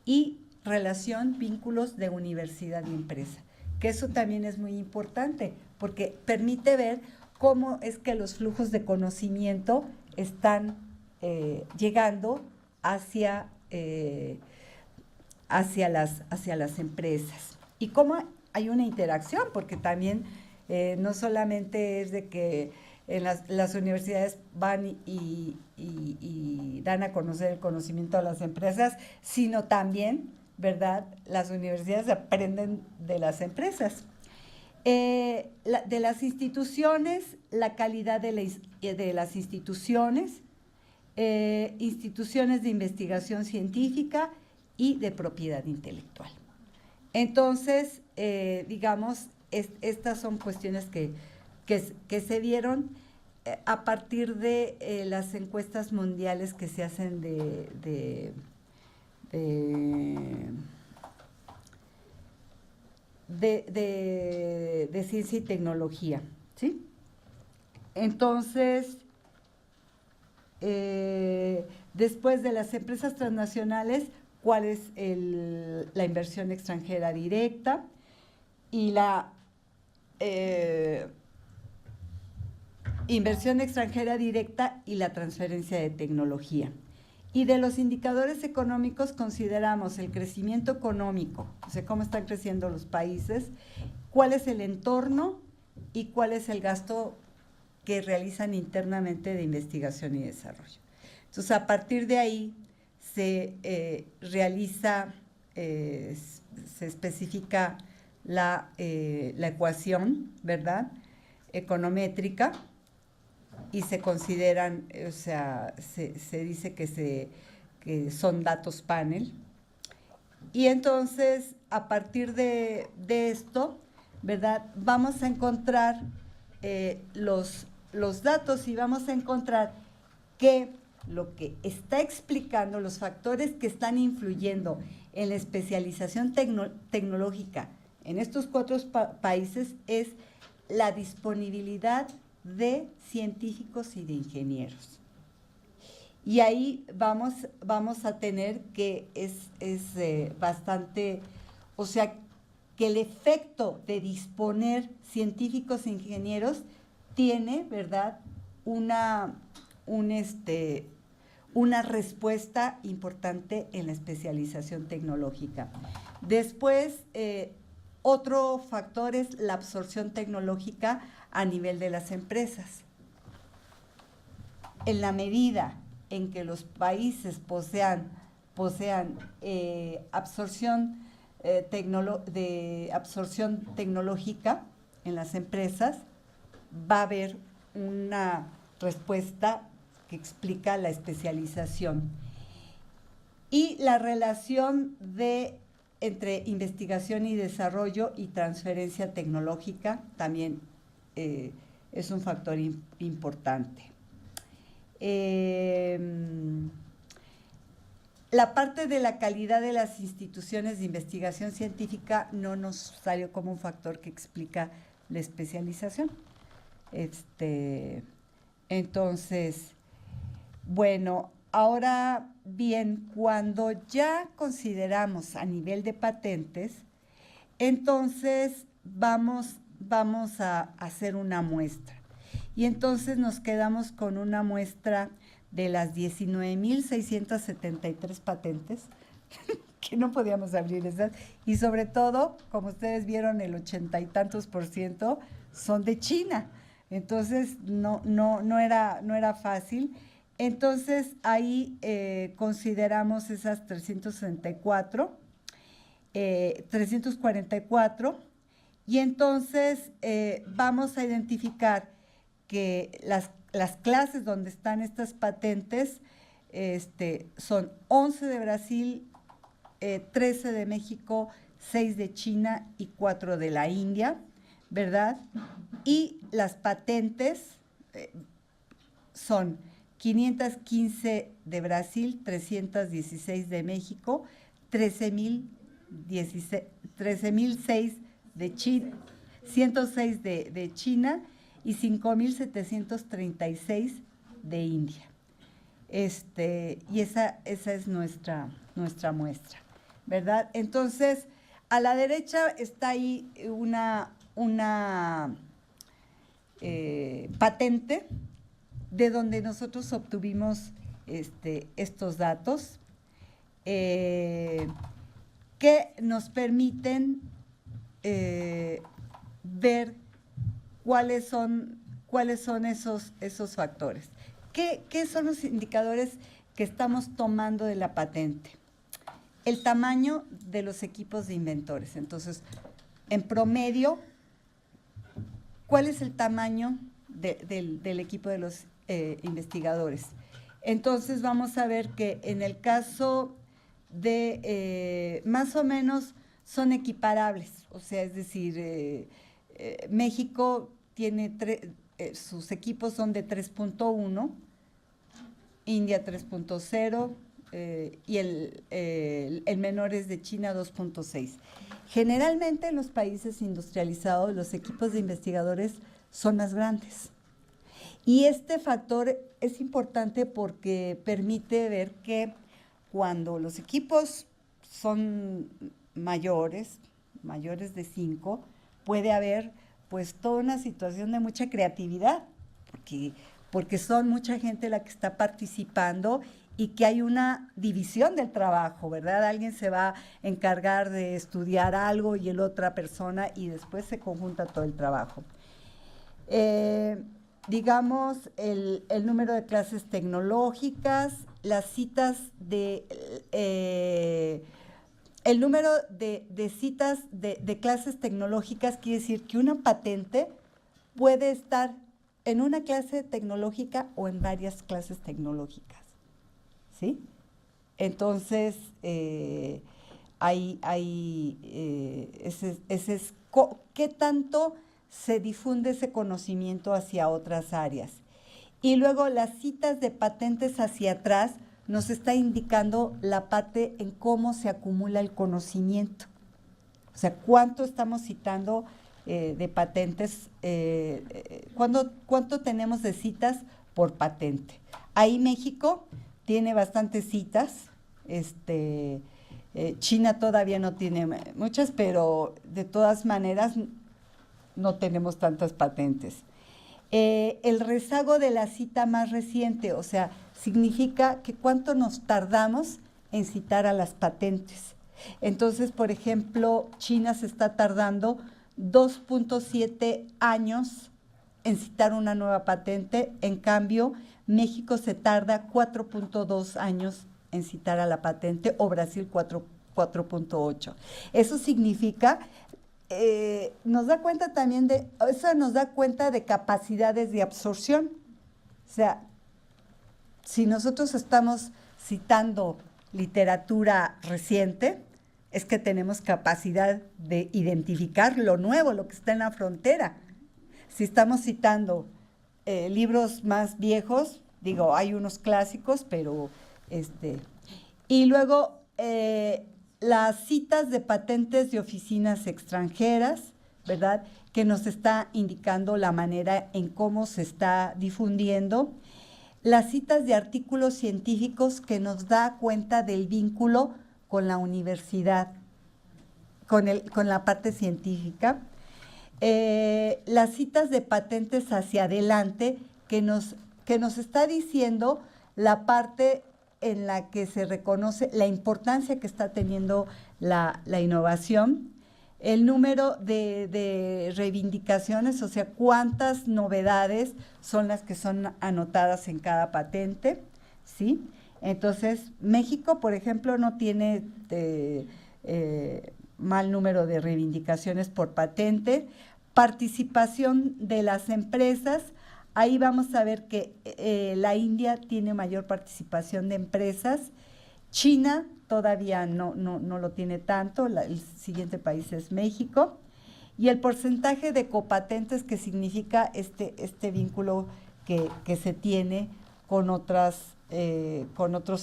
y relación, vínculos de universidad y empresa. Que eso también es muy importante, porque permite ver cómo es que los flujos de conocimiento están llegando hacia las empresas. Y cómo hay una interacción, porque también no solamente es de que en las universidades van y dan a conocer el conocimiento a las empresas, sino también, ¿verdad?, las universidades aprenden de las empresas. De las instituciones, la calidad de las instituciones, instituciones de investigación científica y de propiedad intelectual. Entonces, digamos, estas son cuestiones que se dieron a partir de las encuestas mundiales que se hacen de ciencia y tecnología, ¿sí? Entonces, después de las empresas transnacionales, ¿cuál es la inversión extranjera directa? Y la inversión extranjera directa y la transferencia de tecnología. Y de los indicadores económicos consideramos el crecimiento económico, o sea, cómo están creciendo los países, cuál es el entorno y cuál es el gasto que realizan internamente de investigación y desarrollo. Entonces, a partir de ahí se realiza, se especifica la ecuación, ¿verdad?, econométrica, y se consideran, o sea, se dice que son datos panel. Y entonces, a partir de esto, ¿verdad?, vamos a encontrar los datos y vamos a encontrar que lo que está explicando, los factores que están influyendo en la especialización tecnológica en estos 4 países es la disponibilidad de científicos y de ingenieros. Y ahí vamos a tener que es bastante, o sea, que el efecto de disponer científicos e ingenieros tiene, ¿verdad?, una respuesta importante en la especialización tecnológica. Después, otro factor es la absorción tecnológica a nivel de las empresas. En la medida en que los países posean absorción tecnológica en las empresas, va a haber una respuesta que explica la especialización. Y la relación entre investigación y desarrollo y transferencia tecnológica también es un factor importante. La parte de la calidad de las instituciones de investigación científica no nos salió como un factor que explica la especialización. Entonces, bueno, ahora bien, cuando ya consideramos a nivel de patentes, entonces vamos a hacer una muestra. Y entonces nos quedamos con una muestra de las 19,673 patentes, que no podíamos abrir esas, y sobre todo, como ustedes vieron, el 80 y tantos % son de China. Entonces, no era fácil. Entonces, ahí consideramos esas 344, y entonces vamos a identificar que las clases donde están estas patentes son 11 de Brasil, 13 de México, 6 de China y 4 de la India, ¿verdad? Y las patentes son 515 de Brasil, 316 de México, 13,006 de China, 106 de China y 5,736 de India. Y esa es nuestra muestra, ¿verdad? Entonces, a la derecha está ahí una patente de donde nosotros obtuvimos estos datos que nos permiten ver cuáles son esos factores. ¿Qué son los indicadores que estamos tomando de la patente? El tamaño de los equipos de inventores. Entonces, en promedio, ¿cuál es el tamaño del equipo de los investigadores? Entonces, vamos a ver que en el caso de más o menos son equiparables. O sea, es decir, México tiene sus equipos son de 3.1, India 3.0 y el menor es de China 2.6. Generalmente en los países industrializados los equipos de investigadores son más grandes. Y este factor es importante porque permite ver que cuando los equipos son mayores de 5, puede haber pues toda una situación de mucha creatividad, porque son mucha gente la que está participando y que hay una división del trabajo, ¿verdad? Alguien se va a encargar de estudiar algo y el otra persona y después se conjunta todo el trabajo. Digamos, el número de clases tecnológicas, las citas de... el número de citas de clases tecnológicas quiere decir que una patente puede estar en una clase tecnológica o en varias clases tecnológicas, ¿sí? Entonces, ¿qué tanto se difunde ese conocimiento hacia otras áreas? Y luego las citas de patentes hacia atrás nos está indicando la parte en cómo se acumula el conocimiento. O sea, cuánto estamos citando de patentes, cuánto tenemos de citas por patente. Ahí México tiene bastantes citas, China todavía no tiene muchas, pero de todas maneras no tenemos tantas patentes. El rezago de la cita más reciente, o sea, significa que cuánto nos tardamos en citar a las patentes. Entonces, por ejemplo, China se está tardando 2.7 años en citar una nueva patente, en cambio, México se tarda 4.2 años en citar a la patente o Brasil 4.8. Eso significa... nos da cuenta también eso nos da cuenta de capacidades de absorción. O sea, si nosotros estamos citando literatura reciente, es que tenemos capacidad de identificar lo nuevo, lo que está en la frontera. Si estamos citando libros más viejos, digo, hay unos clásicos, pero y luego las citas de patentes de oficinas extranjeras, ¿verdad?, que nos está indicando la manera en cómo se está difundiendo. Las citas de artículos científicos que nos da cuenta del vínculo con la universidad, con la parte científica. Las citas de patentes hacia adelante que nos está diciendo la parte en la que se reconoce la importancia que está teniendo la innovación, el número de reivindicaciones, o sea, cuántas novedades son las que son anotadas en cada patente, ¿sí? Entonces, México, por ejemplo, no tiene mal número de reivindicaciones por patente. Participación de las empresas. Ahí vamos a ver que la India tiene mayor participación de empresas. China todavía no lo tiene tanto. El siguiente país es México. Y el porcentaje de copatentes, que significa este vínculo que se tiene con otros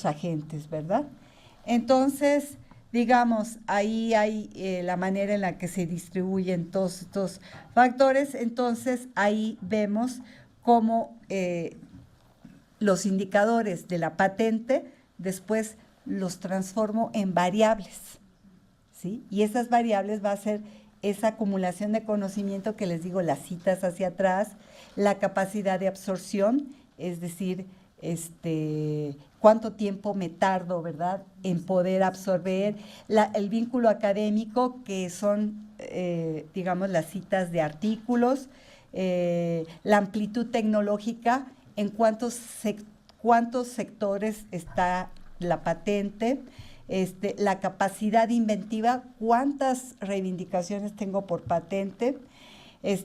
agentes, ¿verdad? Entonces, digamos, ahí hay la manera en la que se distribuyen todos estos factores. Entonces, ahí vemos cómo los indicadores de la patente después los transformo en variables, ¿sí? Y esas variables va a ser esa acumulación de conocimiento que les digo, las citas hacia atrás, la capacidad de absorción, es decir, cuánto tiempo me tardo, ¿verdad?, en poder absorber, el vínculo académico, que son, digamos, las citas de artículos, la amplitud tecnológica, en cuántos sectores está la patente, la capacidad inventiva, cuántas reivindicaciones tengo por patente,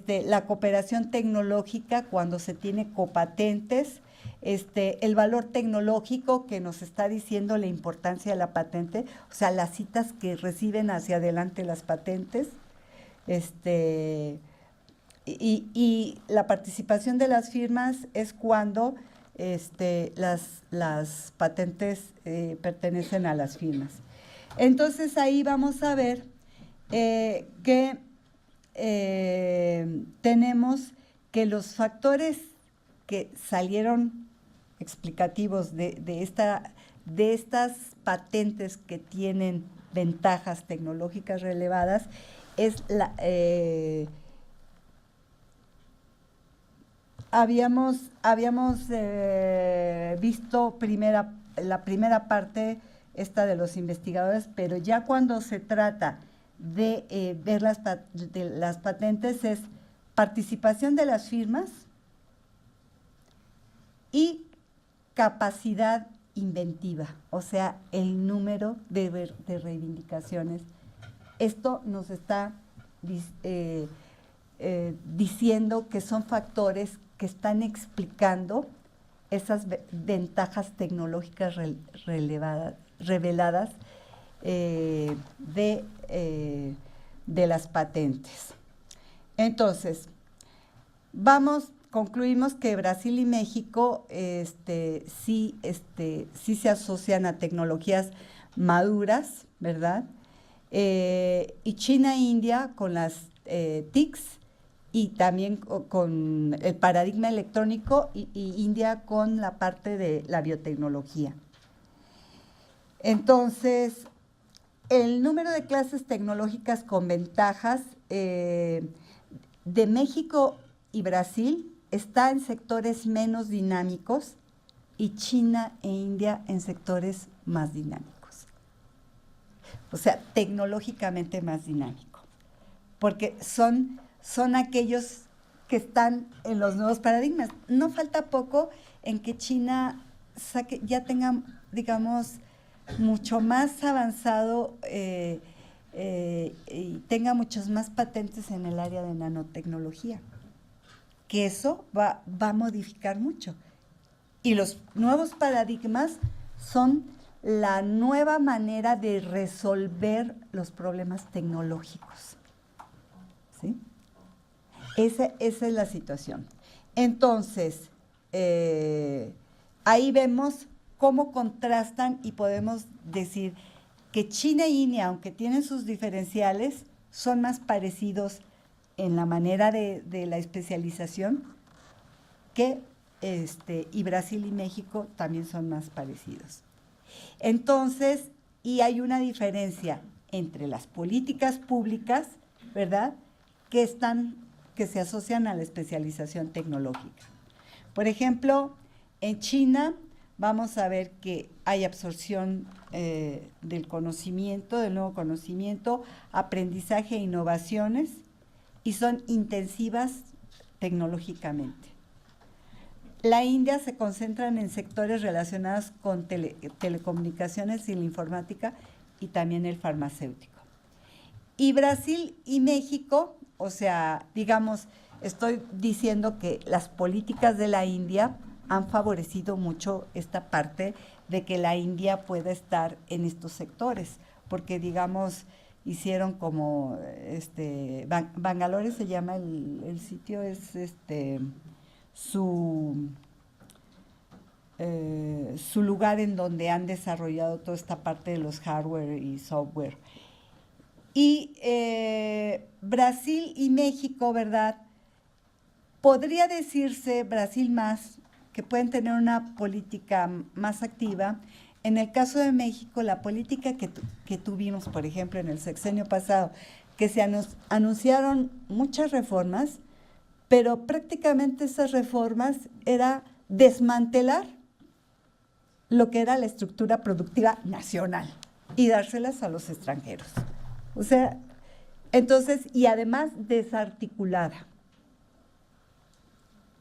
la cooperación tecnológica cuando se tiene copatentes, el valor tecnológico que nos está diciendo la importancia de la patente, o sea, las citas que reciben hacia adelante las patentes, y la participación de las firmas es cuando las patentes pertenecen a las firmas. Entonces ahí vamos a ver que tenemos que los factores que salieron explicativos de estas patentes que tienen ventajas tecnológicas relevadas es habíamos visto la primera parte esta de los investigadores, pero ya cuando se trata de ver las patentes es participación de las firmas y capacidad inventiva, o sea, el número de reivindicaciones. Esto nos está diciendo que son factores que están explicando esas ventajas tecnológicas reveladas de las patentes. Entonces, concluimos que Brasil y México sí se asocian a tecnologías maduras, ¿verdad? Y China e India con las TICs y también con el paradigma electrónico y India con la parte de la biotecnología. Entonces, el número de clases tecnológicas con ventajas de México y Brasil está en sectores menos dinámicos y China e India en sectores más dinámicos. O sea, tecnológicamente más dinámico, porque son aquellos que están en los nuevos paradigmas. No falta poco en que China ya tenga, digamos, mucho más avanzado y tenga muchas más patentes en el área de nanotecnología, que eso va a modificar mucho. Y los nuevos paradigmas son la nueva manera de resolver los problemas tecnológicos. ¿Sí? Esa es la situación. Entonces, ahí vemos cómo contrastan y podemos decir que China y India, aunque tienen sus diferenciales, son más parecidos en la manera de la especialización que y Brasil y México también son más parecidos. Entonces, y hay una diferencia entre las políticas públicas, ¿verdad?, que se asocian a la especialización tecnológica. Por ejemplo, en China vamos a ver que hay absorción del conocimiento, del nuevo conocimiento, aprendizaje e innovaciones, y son intensivas tecnológicamente. La India se concentran en sectores relacionados con telecomunicaciones y la informática y también el farmacéutico. Y Brasil y México, o sea, digamos, estoy diciendo que las políticas de la India han favorecido mucho esta parte de que la India pueda estar en estos sectores, porque, digamos, hicieron como, Bangalore se llama el sitio, es su lugar en donde han desarrollado toda esta parte de los hardware y software. Y Brasil y México, ¿verdad? Podría decirse Brasil más, que pueden tener una política más activa. En el caso de México, la política que tuvimos, por ejemplo, en el sexenio pasado, que se anunciaron muchas reformas, pero prácticamente esas reformas era desmantelar lo que era la estructura productiva nacional y dárselas a los extranjeros. O sea, entonces, y además desarticulada.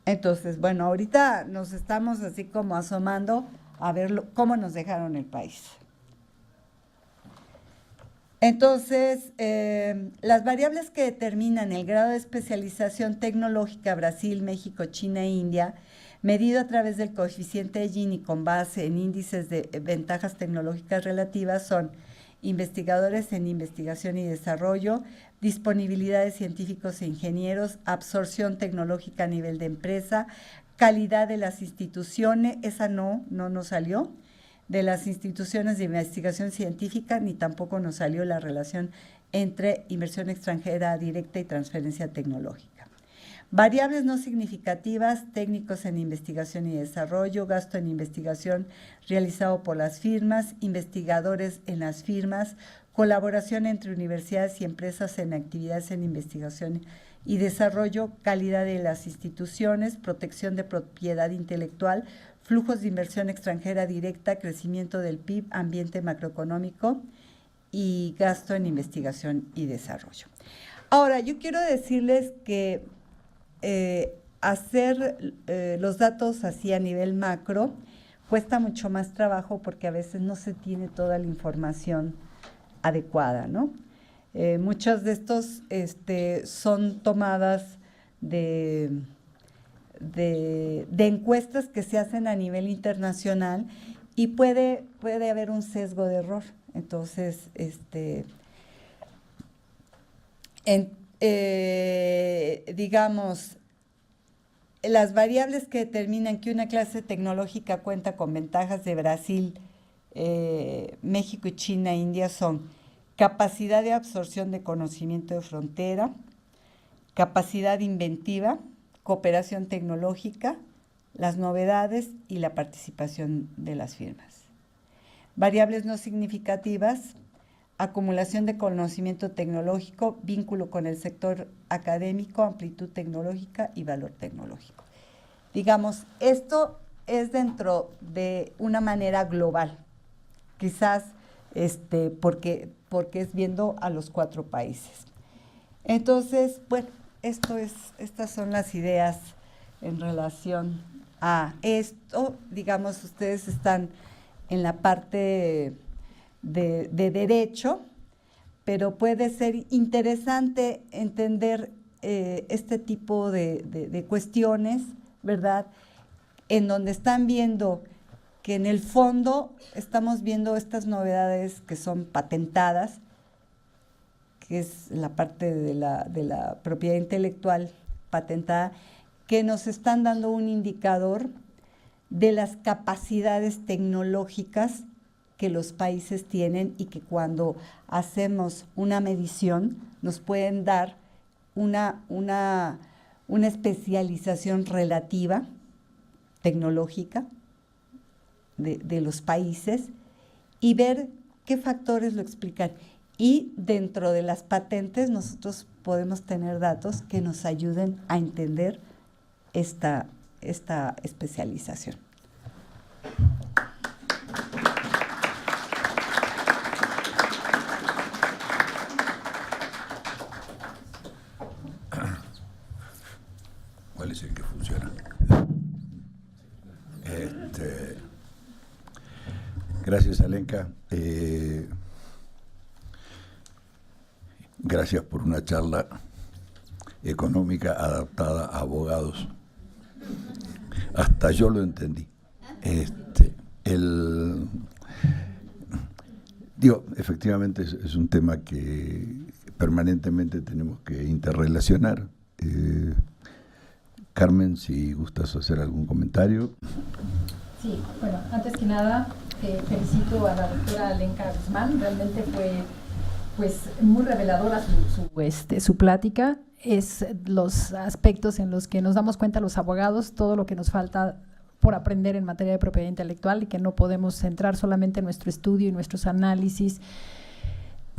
Entonces, bueno, ahorita nos estamos así como asomando a ver cómo nos dejaron el país. Entonces, las variables que determinan el grado de especialización tecnológica Brasil, México, China e India, medido a través del coeficiente de Gini con base en índices de ventajas tecnológicas relativas, son investigadores en investigación y desarrollo, disponibilidad de científicos e ingenieros, absorción tecnológica a nivel de empresa, calidad de las instituciones, esa no nos salió, de las instituciones de investigación científica, ni tampoco nos salió la relación entre inversión extranjera directa y transferencia tecnológica. Variables no significativas, técnicos en investigación y desarrollo, gasto en investigación realizado por las firmas, investigadores en las firmas, colaboración entre universidades y empresas en actividades en investigación y desarrollo, calidad de las instituciones, protección de propiedad intelectual, flujos de inversión extranjera directa, crecimiento del PIB, ambiente macroeconómico y gasto en investigación y desarrollo. Ahora, yo quiero decirles que hacer los datos así a nivel macro cuesta mucho más trabajo porque a veces no se tiene toda la información adecuada, ¿no? Muchos de estos son tomadas de encuestas que se hacen a nivel internacional y puede haber un sesgo de error. Entonces, digamos, las variables que determinan que una clase tecnológica cuenta con ventajas de Brasil, México y China e India son capacidad de absorción de conocimiento de frontera, capacidad inventiva, cooperación tecnológica, las novedades y la participación de las firmas. Variables no significativas, acumulación de conocimiento tecnológico, vínculo con el sector académico, amplitud tecnológica y valor tecnológico. Digamos, esto es dentro de una manera global, quizás porque es viendo a los 4 países. Entonces, bueno, estas son las ideas en relación a esto. Digamos, ustedes están en la parte de derecho, pero puede ser interesante entender este tipo de cuestiones, ¿verdad? En donde están viendo que en el fondo estamos viendo estas novedades que son patentadas, que es la parte de la propiedad intelectual patentada, que nos están dando un indicador de las capacidades tecnológicas que los países tienen y que cuando hacemos una medición nos pueden dar una especialización relativa tecnológica de los países y ver qué factores lo explican. Y dentro de las patentes nosotros podemos tener datos que nos ayuden a entender esta especialización. ¿Cuál es el que funciona? Gracias, Alenka. Gracias por una charla económica adaptada a abogados. Hasta yo lo entendí. Efectivamente es un tema que permanentemente tenemos que interrelacionar. Carmen, si gustas hacer algún comentario. Sí, bueno, antes que nada, felicito a la doctora Alenka Guzmán. Realmente fue muy reveladora su plática. Es los aspectos en los que nos damos cuenta los abogados, todo lo que nos falta por aprender en materia de propiedad intelectual y que no podemos centrar solamente en nuestro estudio y nuestros análisis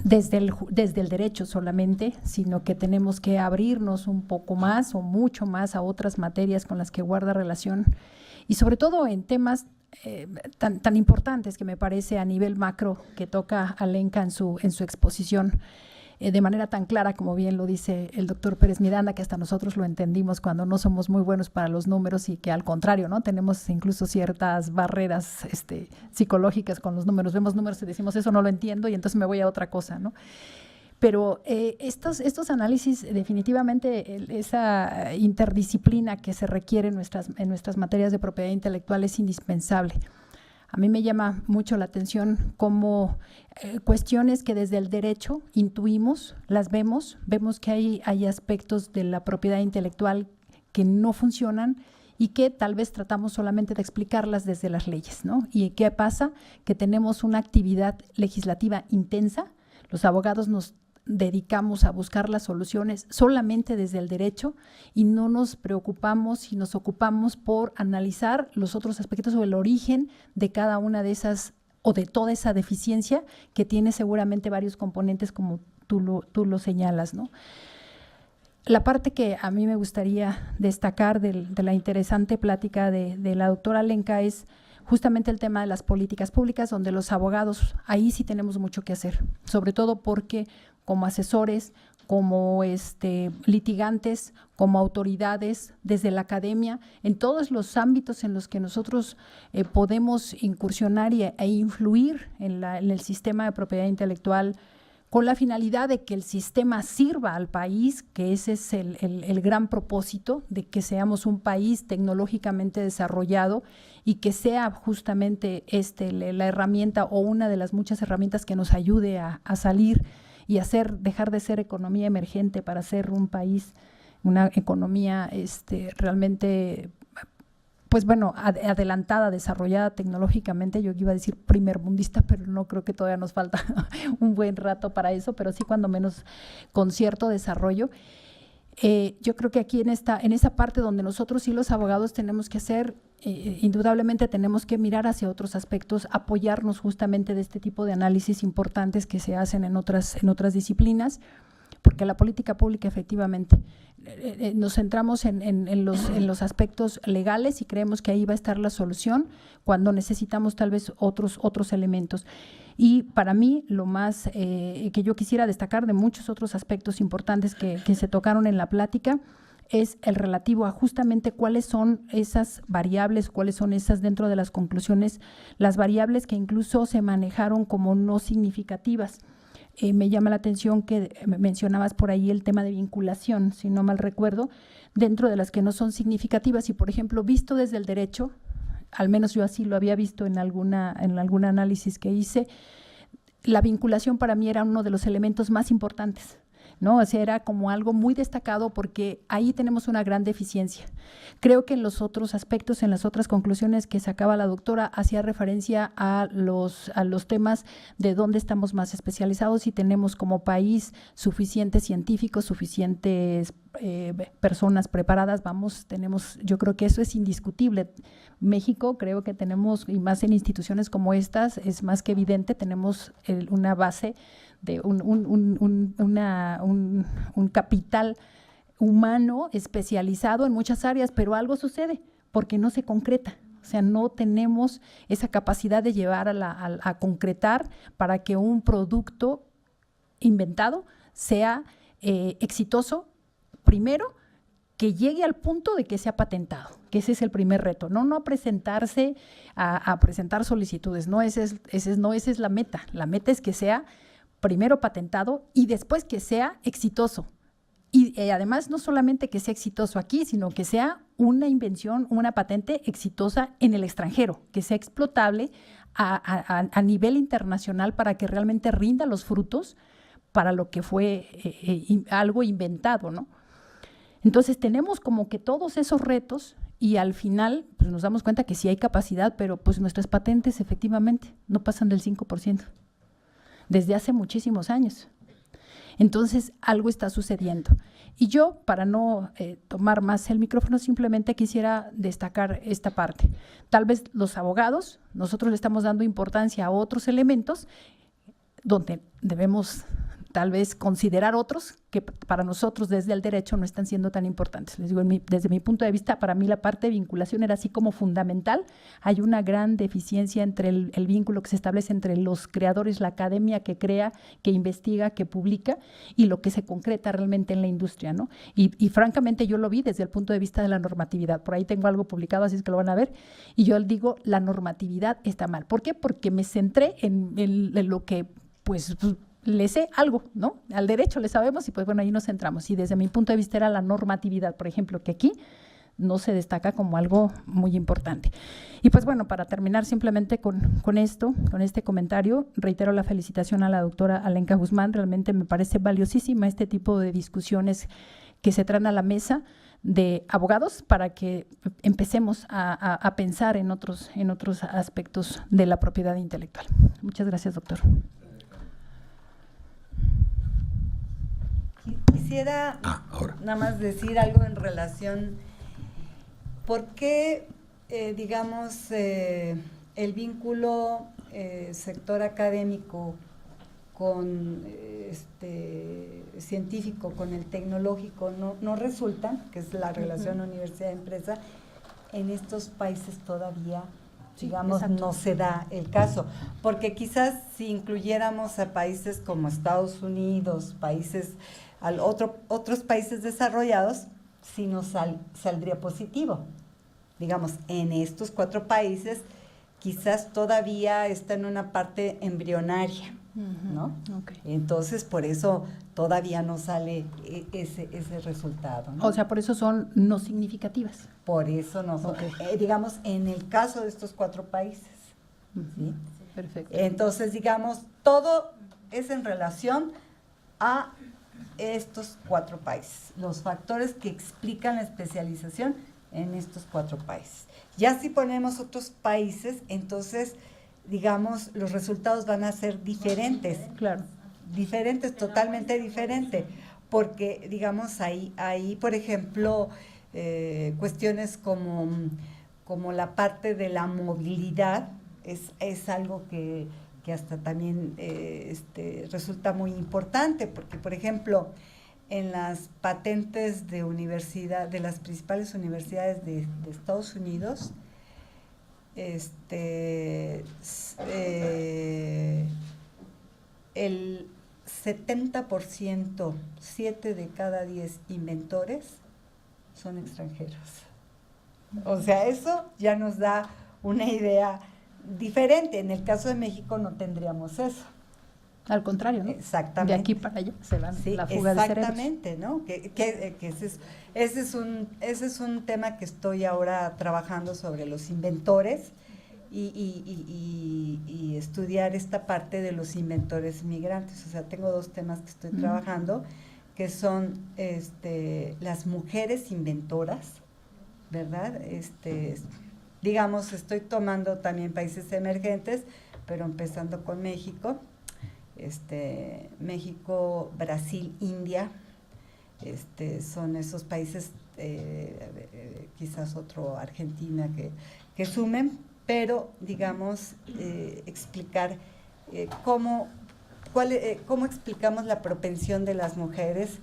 desde el derecho solamente, sino que tenemos que abrirnos un poco más o mucho más a otras materias con las que guarda relación y sobre todo en temas tan importantes que me parece a nivel macro que toca Alenka en su exposición de manera tan clara como bien lo dice el doctor Pérez Miranda, que hasta nosotros lo entendimos cuando no somos muy buenos para los números y que al contrario, ¿no? Tenemos incluso ciertas barreras psicológicas con los números, vemos números y decimos eso no lo entiendo y entonces me voy a otra cosa, ¿no? Pero estos análisis definitivamente esa interdisciplina que se requiere en nuestras materias de propiedad intelectual es indispensable. A mí me llama mucho la atención cómo cuestiones que desde el derecho intuimos, las vemos que hay aspectos de la propiedad intelectual que no funcionan y que tal vez tratamos solamente de explicarlas desde las leyes, ¿no? ¿Y qué pasa? Que tenemos una actividad legislativa intensa, los abogados nos dedicamos a buscar las soluciones solamente desde el derecho y no nos preocupamos y nos ocupamos por analizar los otros aspectos o el origen de cada una de esas o de toda esa deficiencia que tiene seguramente varios componentes como tú lo señalas, ¿no? la parte que a mí me gustaría destacar de la interesante plática de la doctora Alenka es justamente el tema de las políticas públicas, donde los abogados, ahí sí tenemos mucho que hacer, sobre todo porque como asesores, como litigantes, como autoridades, desde la academia, en todos los ámbitos en los que nosotros podemos incursionar e influir en el sistema de propiedad intelectual, con la finalidad de que el sistema sirva al país, que ese es el gran propósito, de que seamos un país tecnológicamente desarrollado y que sea justamente la herramienta o una de las muchas herramientas que nos ayude a salir y dejar de ser economía emergente para ser un país, una economía realmente, pues bueno, adelantada, desarrollada tecnológicamente. Yo iba a decir primermundista, pero no, creo que todavía nos falta un buen rato para eso, pero sí cuando menos con cierto desarrollo. Yo creo que aquí en esa parte donde nosotros y los abogados tenemos que hacer, indudablemente tenemos que mirar hacia otros aspectos, apoyarnos justamente de este tipo de análisis importantes que se hacen en otras disciplinas, porque la política pública efectivamente nos centramos en los aspectos legales y creemos que ahí va a estar la solución cuando necesitamos tal vez otros elementos. Y para mí lo más que yo quisiera destacar de muchos otros aspectos importantes que se tocaron en la plática es el relativo a justamente cuáles son esas variables, cuáles son esas dentro de las conclusiones, las variables que incluso se manejaron como no significativas. Me llama la atención que mencionabas por ahí el tema de vinculación, si no mal recuerdo, dentro de las que no son significativas y, por ejemplo, visto desde el derecho, al menos yo así lo había visto en algún análisis que hice, la vinculación para mí era uno de los elementos más importantes, ¿no? O sea, era como algo muy destacado porque ahí tenemos una gran deficiencia. Creo que en los otros aspectos, en las otras conclusiones que sacaba la doctora, hacía referencia a los temas de dónde estamos más especializados y tenemos como país suficientes científicos, suficientes personas preparadas, yo creo que eso es indiscutible. México creo que tenemos, y más en instituciones como estas, es más que evidente, tenemos una base de un capital humano especializado en muchas áreas, pero algo sucede porque no se concreta. O sea, no tenemos esa capacidad de llevar a concretar para que un producto inventado sea exitoso, primero, que llegue al punto de que sea patentado, que ese es el primer reto, no a presentarse, a presentar solicitudes, esa es la meta. La meta es que sea primero patentado y después que sea exitoso. Y además no solamente que sea exitoso aquí, sino que sea una invención, una patente exitosa en el extranjero, que sea explotable a nivel internacional para que realmente rinda los frutos para lo que fue algo inventado, ¿no? Entonces tenemos como que todos esos retos y al final pues nos damos cuenta que sí hay capacidad, pero pues nuestras patentes efectivamente no pasan del 5% desde hace muchísimos años. Entonces algo está sucediendo. Y yo, para no tomar más el micrófono, simplemente quisiera destacar esta parte. Tal vez los abogados, nosotros le estamos dando importancia a otros elementos donde debemos tal vez considerar otros que para nosotros desde el derecho no están siendo tan importantes. Les digo, desde mi punto de vista, para mí la parte de vinculación era así como fundamental. Hay una gran deficiencia entre el vínculo que se establece entre los creadores, la academia que crea, que investiga, que publica y lo que se concreta realmente en la industria, ¿no? Y francamente yo lo vi desde el punto de vista de la normatividad. Por ahí tengo algo publicado, así es que lo van a ver. Y yo digo, la normatividad está mal. ¿Por qué? Porque me centré en lo que, pues le sé algo, ¿no? Al derecho le sabemos y pues bueno, ahí nos centramos. Y desde mi punto de vista era la normatividad, por ejemplo, que aquí no se destaca como algo muy importante. Y pues bueno, para terminar simplemente con este comentario, reitero la felicitación a la doctora Alenka Guzmán. Realmente me parece valiosísima este tipo de discusiones que se traen a la mesa de abogados para que empecemos a pensar en otros aspectos de la propiedad intelectual. Muchas gracias, doctor. Quisiera nada más decir algo en relación, ¿por qué, digamos, el vínculo sector académico con científico con el tecnológico no resultan, que es la relación universidad-empresa, en estos países todavía, digamos, no se da el caso. Porque quizás si incluyéramos a países como Estados Unidos, otros países desarrollados, sí nos saldría positivo. Digamos, en estos 4 países quizás todavía está en una parte embrionaria, ¿no? Okay. Entonces, por eso todavía no sale ese resultado, ¿no? O sea, por eso son no significativas. Por eso no son, digamos, en el caso de estos 4 países, ¿sí? Perfecto. Entonces, digamos, todo es en relación a estos 4 países, los factores que explican la especialización en estos 4 países. Ya si ponemos otros países, entonces, digamos, los resultados van a ser diferentes. Claro. Diferentes, totalmente diferentes, porque, digamos, ahí por ejemplo, cuestiones como la parte de la movilidad es algo que hasta también resulta muy importante, porque, por ejemplo, en las patentes de universidad, de las principales universidades de Estados Unidos, el 70%, 7 de cada 10 inventores son extranjeros. O sea, eso ya nos da una idea diferente. En el caso de México no tendríamos eso. Al contrario, ¿no? Exactamente. De aquí para allá se van, sí, la fuga de cerebros. Exactamente, ¿no? Que ese es un tema que estoy ahora trabajando sobre los inventores y estudiar esta parte de los inventores migrantes. O sea, tengo 2 temas que estoy trabajando, que son las mujeres inventoras, ¿verdad? Digamos, estoy tomando también países emergentes, pero empezando con México. México, Brasil, India, son esos países, quizás otro Argentina que sumen, pero digamos explicar cómo explicamos la propensión de las mujeres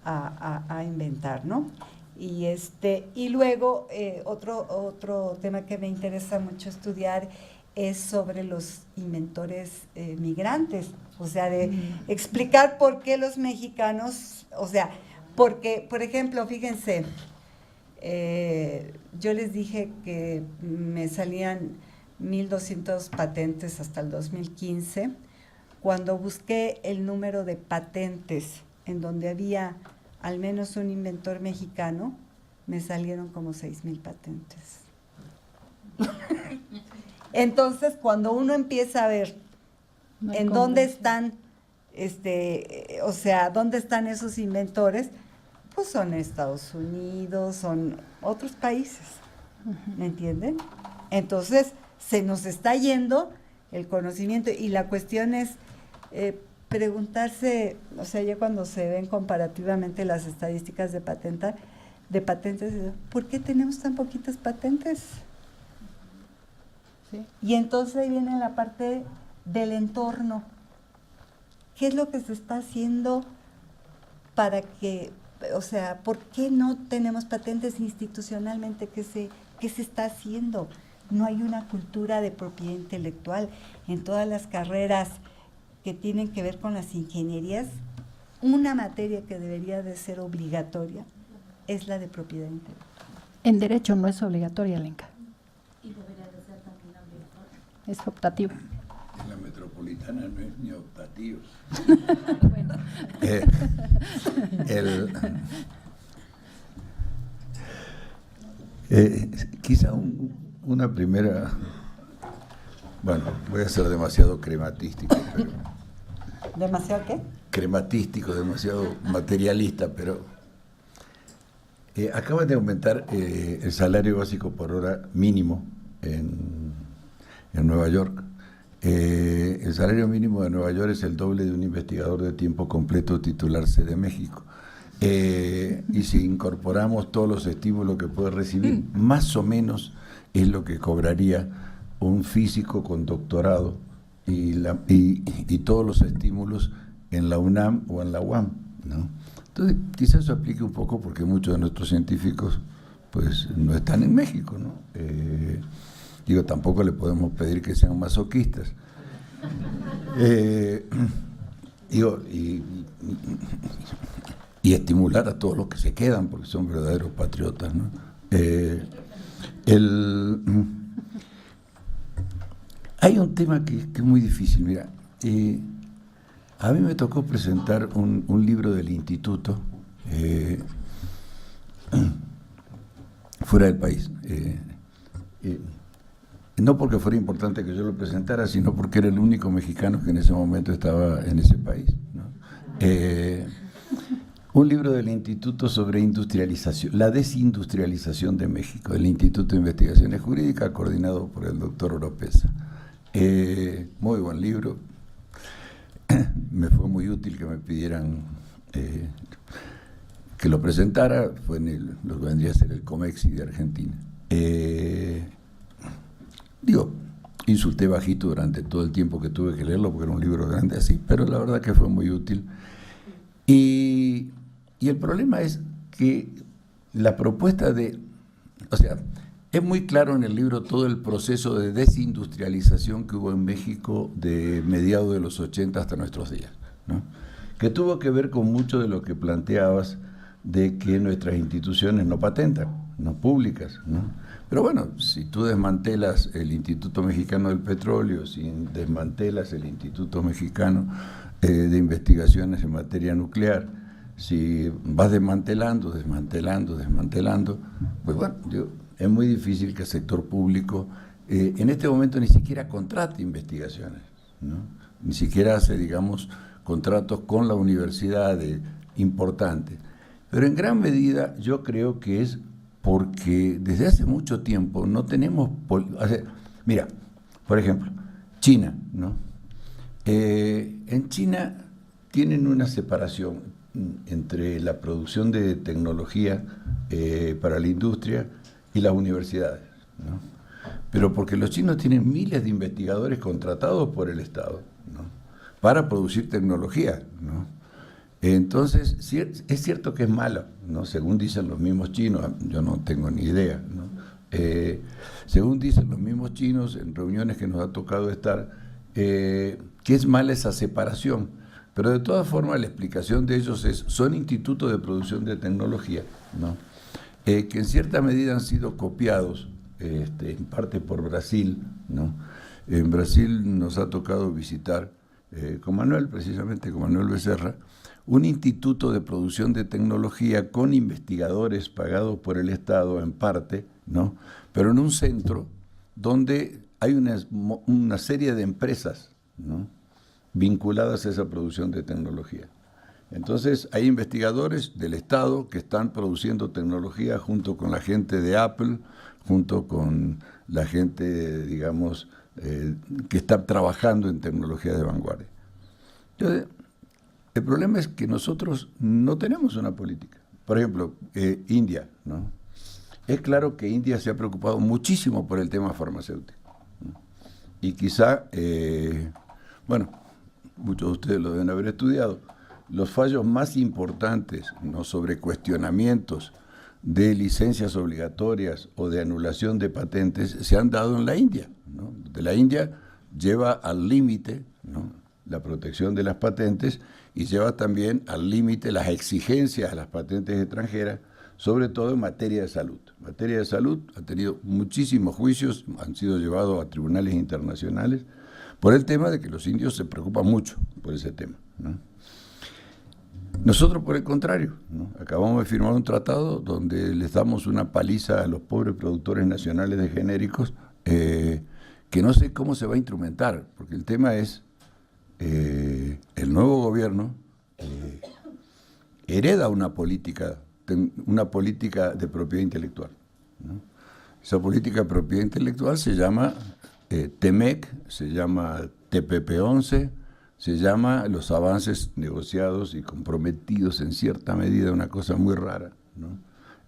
a inventar, ¿no? Y luego otro tema que me interesa mucho estudiar es sobre los inventores migrantes, o sea, de explicar por qué los mexicanos, o sea, porque, por ejemplo, fíjense, yo les dije que me salían 1,200 patentes hasta el 2015. Cuando busqué el número de patentes en donde había al menos un inventor mexicano, me salieron como 6,000 patentes. Entonces, cuando uno empieza a ver en dónde están, o sea, dónde están esos inventores, pues son Estados Unidos, son otros países, ¿me entienden? Entonces, se nos está yendo el conocimiento y la cuestión es preguntarse, o sea, ya cuando se ven comparativamente las estadísticas de patentes, ¿por qué tenemos tan poquitas patentes? Sí. Y entonces ahí viene la parte del entorno. ¿Qué es lo que se está haciendo para que, o sea, por qué no tenemos patentes institucionalmente? ¿Qué se está haciendo? No hay una cultura de propiedad intelectual. En todas las carreras que tienen que ver con las ingenierías, una materia que debería de ser obligatoria es la de propiedad intelectual. En derecho no es obligatoria, Lenka. Y debería de ser también obligatoria. Es optativa. En la metropolitana no es ni optativo. Bueno. Quizá una primera, bueno, voy a ser demasiado crematístico, pero ¿Demasiado qué? crematístico, demasiado materialista, pero acaban de aumentar el salario básico por hora mínimo en Nueva York. El salario mínimo de Nueva York es el doble de un investigador de tiempo completo titularse de México. Y si incorporamos todos los estímulos que puede recibir, más o menos es lo que cobraría un físico con doctorado y todos los estímulos en la UNAM o en la UAM, ¿no? Entonces, quizás eso aplique un poco porque muchos de nuestros científicos pues no están en México, ¿no? Digo, tampoco le podemos pedir que sean masoquistas. Digo, y estimular a todos los que se quedan, porque son verdaderos patriotas, ¿no? Hay un tema que es muy difícil, mira. A mí me tocó presentar un libro del instituto fuera del país. No porque fuera importante que yo lo presentara, sino porque era el único mexicano que en ese momento estaba en ese país, ¿no? Un libro del Instituto sobre industrialización, la desindustrialización de México, del Instituto de Investigaciones Jurídicas, coordinado por el doctor Oropesa. Muy buen libro. Me fue muy útil que me pidieran que lo presentara. Fue lo que vendría a ser el Comexi de Argentina. Digo, insulté bajito durante todo el tiempo que tuve que leerlo, porque era un libro grande así, pero la verdad que fue muy útil. Y el problema es que la propuesta o sea, es muy claro en el libro todo el proceso de desindustrialización que hubo en México de mediados de los 80 hasta nuestros días, ¿no? Que tuvo que ver con mucho de lo que planteabas de que nuestras instituciones no patentan, no públicas, ¿no? Pero bueno, si tú desmantelas el Instituto Mexicano del Petróleo, si desmantelas el Instituto Mexicano de Investigaciones en materia nuclear, si vas desmantelando, pues bueno, es muy difícil que el sector público en este momento ni siquiera contrate investigaciones, ¿no? Ni siquiera hace, digamos, contratos con la universidad importantes. Pero en gran medida yo creo que es porque desde hace mucho tiempo no tenemos... mira, por ejemplo, China, ¿no? En China tienen una separación entre la producción de tecnología para la industria y las universidades, ¿no? Pero porque los chinos tienen miles de investigadores contratados por el Estado, ¿no? Para producir tecnología, ¿no? Entonces, es cierto que es malo, ¿no? Según dicen los mismos chinos, yo no tengo ni idea, ¿no? Según dicen los mismos chinos en reuniones que nos ha tocado estar, que es mala esa separación, pero de todas formas la explicación de ellos son institutos de producción de tecnología, ¿no? Que en cierta medida han sido copiados, en parte por Brasil, ¿no? En Brasil nos ha tocado visitar con Manuel, precisamente con Manuel Becerra, un instituto de producción de tecnología con investigadores pagados por el Estado en parte, ¿no? Pero en un centro donde hay una serie de empresas, ¿no? Vinculadas a esa producción de tecnología. Entonces hay investigadores del Estado que están produciendo tecnología junto con la gente de Apple, junto con la gente, digamos, que está trabajando en tecnología de vanguardia. Entonces, el problema es que nosotros no tenemos una política. Por ejemplo, India, ¿no? Es claro que India se ha preocupado muchísimo por el tema farmacéutico, ¿no? Y quizá, bueno, muchos de ustedes lo deben haber estudiado, los fallos más importantes, ¿no?, sobre cuestionamientos de licencias obligatorias o de anulación de patentes se han dado en la India, ¿no? De la India lleva al límite, ¿no?, la protección de las patentes y lleva también al límite las exigencias a las patentes extranjeras, sobre todo en materia de salud. En materia de salud ha tenido muchísimos juicios, han sido llevados a tribunales internacionales por el tema de que los indios se preocupan mucho por ese tema, ¿no? Nosotros, por el contrario, ¿no? Acabamos de firmar un tratado donde les damos una paliza a los pobres productores nacionales de genéricos, que no sé cómo se va a instrumentar, porque el tema es, el nuevo gobierno hereda una política de propiedad intelectual, ¿no? Esa política de propiedad intelectual se llama TEMEC, se llama TPP-11, se llama los avances negociados y comprometidos en cierta medida, una cosa muy rara, ¿no?,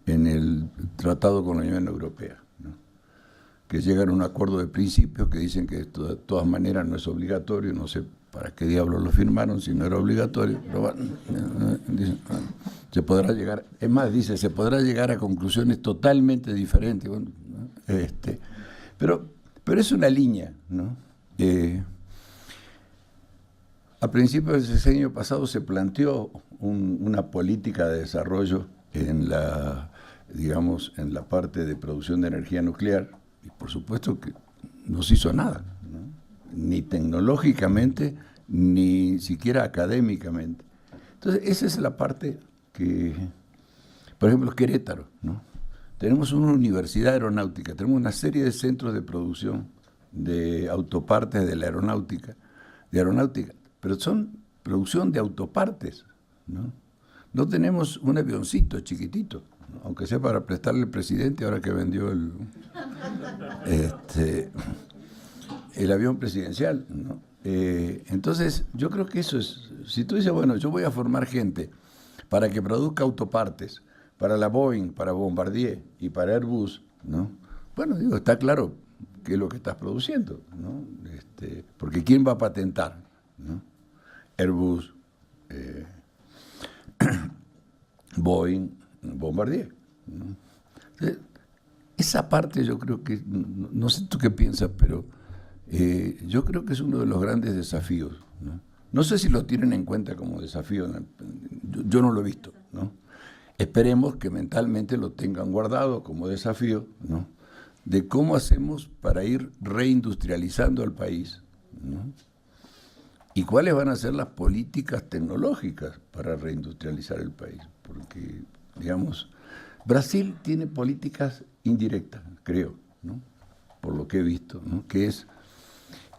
en el tratado con la Unión Europea, ¿no?, que llegan a un acuerdo de principios que dicen que de todas maneras no es obligatorio, no se ¿para qué diablos lo firmaron si no era obligatorio? Pero bueno, dicen, se podrá llegar, es más, dice, se podrá llegar a conclusiones totalmente diferentes. Bueno, ¿no? Pero es una línea, ¿no? A principios del sexenio pasado se planteó una política de desarrollo en la parte de producción de energía nuclear, y por supuesto que no se hizo nada, ¿no? Ni tecnológicamente, ni siquiera académicamente. Entonces, esa es la parte que, por ejemplo, Querétaro, ¿no? Tenemos una universidad aeronáutica, tenemos una serie de centros de producción de autopartes de la aeronáutica, pero son producción de autopartes, ¿no? No tenemos un avioncito chiquitito, ¿no? Aunque sea para prestarle al presidente ahora que vendió el avión presidencial, ¿no? Entonces, yo creo que eso es, si tú dices, bueno, yo voy a formar gente para que produzca autopartes, para la Boeing, para Bombardier y para Airbus, ¿no? Bueno, digo, está claro qué es lo que estás produciendo, ¿no? Porque ¿quién va a patentar, ¿no? Airbus, Boeing, Bombardier, ¿no? Entonces, esa parte yo creo que, no sé tú qué piensas, pero yo creo que es uno de los grandes desafíos, ¿no? No sé si lo tienen en cuenta como desafío, yo no lo he visto, ¿no? Esperemos que mentalmente lo tengan guardado como desafío, ¿no? De cómo hacemos para ir reindustrializando al país, ¿no? Y cuáles van a ser las políticas tecnológicas para reindustrializar el país. Porque, digamos, Brasil tiene políticas indirectas, creo, ¿no? Por lo que he visto, ¿no? Que es,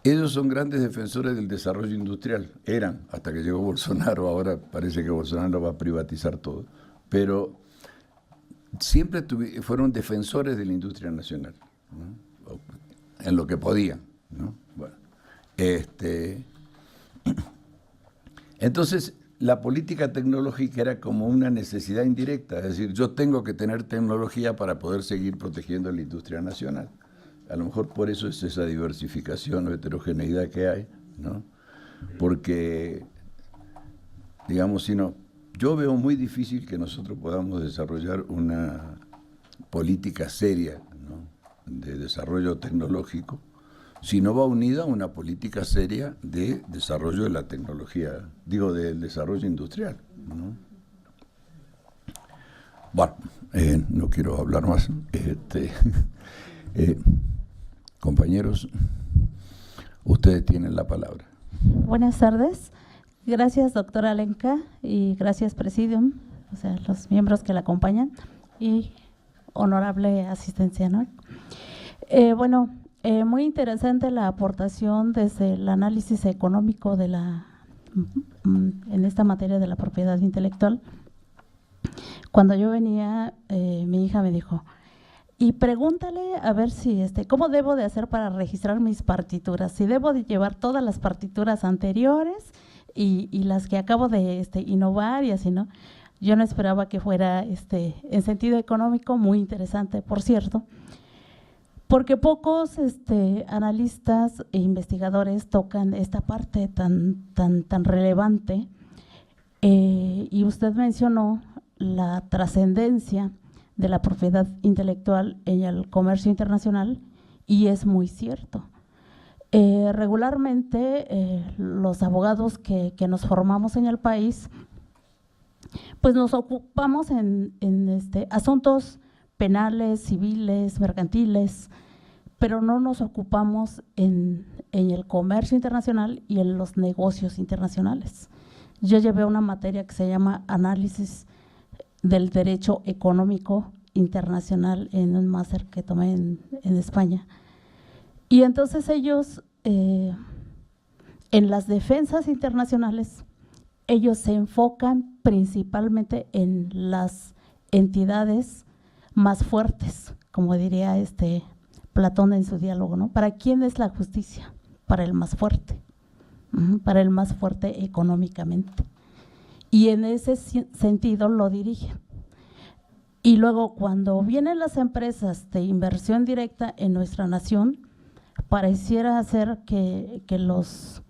ellos son grandes defensores del desarrollo industrial, eran, hasta que llegó Bolsonaro, ahora parece que Bolsonaro va a privatizar todo, pero siempre fueron defensores de la industria nacional, ¿no? En lo que podían, ¿no? Bueno, entonces, la política tecnológica era como una necesidad indirecta, es decir, yo tengo que tener tecnología para poder seguir protegiendo la industria nacional. A lo mejor por eso es esa diversificación o heterogeneidad que hay, ¿no? Porque, digamos, si no, yo veo muy difícil que nosotros podamos desarrollar una política seria, ¿no? De desarrollo tecnológico, si no va unida a una política seria de desarrollo de la tecnología, digo, del desarrollo industrial, ¿no? Bueno, no quiero hablar más. Compañeros, ustedes tienen la palabra. Buenas tardes. Gracias, doctora Alenka, y gracias, Presidium, o sea, los miembros que la acompañan, y honorable asistencia, ¿no? Muy interesante la aportación desde el análisis económico de en esta materia de la propiedad intelectual. Cuando yo venía, mi hija me dijo, y pregúntale a ver si, ¿cómo debo de hacer para registrar mis partituras? Si debo de llevar todas las partituras anteriores y las que acabo de innovar y así, ¿no? Yo no esperaba que fuera, en sentido económico, muy interesante, por cierto, porque pocos analistas e investigadores tocan esta parte tan relevante. Y usted mencionó la trascendencia de la propiedad intelectual en el comercio internacional, y es muy cierto. Regularmente los abogados que nos formamos en el país, pues nos ocupamos en asuntos penales, civiles, mercantiles, pero no nos ocupamos en el comercio internacional y en los negocios internacionales. Yo llevé una materia que se llama Análisis del Derecho Económico Internacional en un máster que tomé en España. Y entonces ellos, en las defensas internacionales, ellos se enfocan principalmente en las entidades más fuertes, como diría Platón en su diálogo, ¿no? ¿Para quién es la justicia? Para el más fuerte, para el más fuerte económicamente. Y en ese sentido lo dirigen. Y luego, cuando vienen las empresas de inversión directa en nuestra nación, pareciera ser que los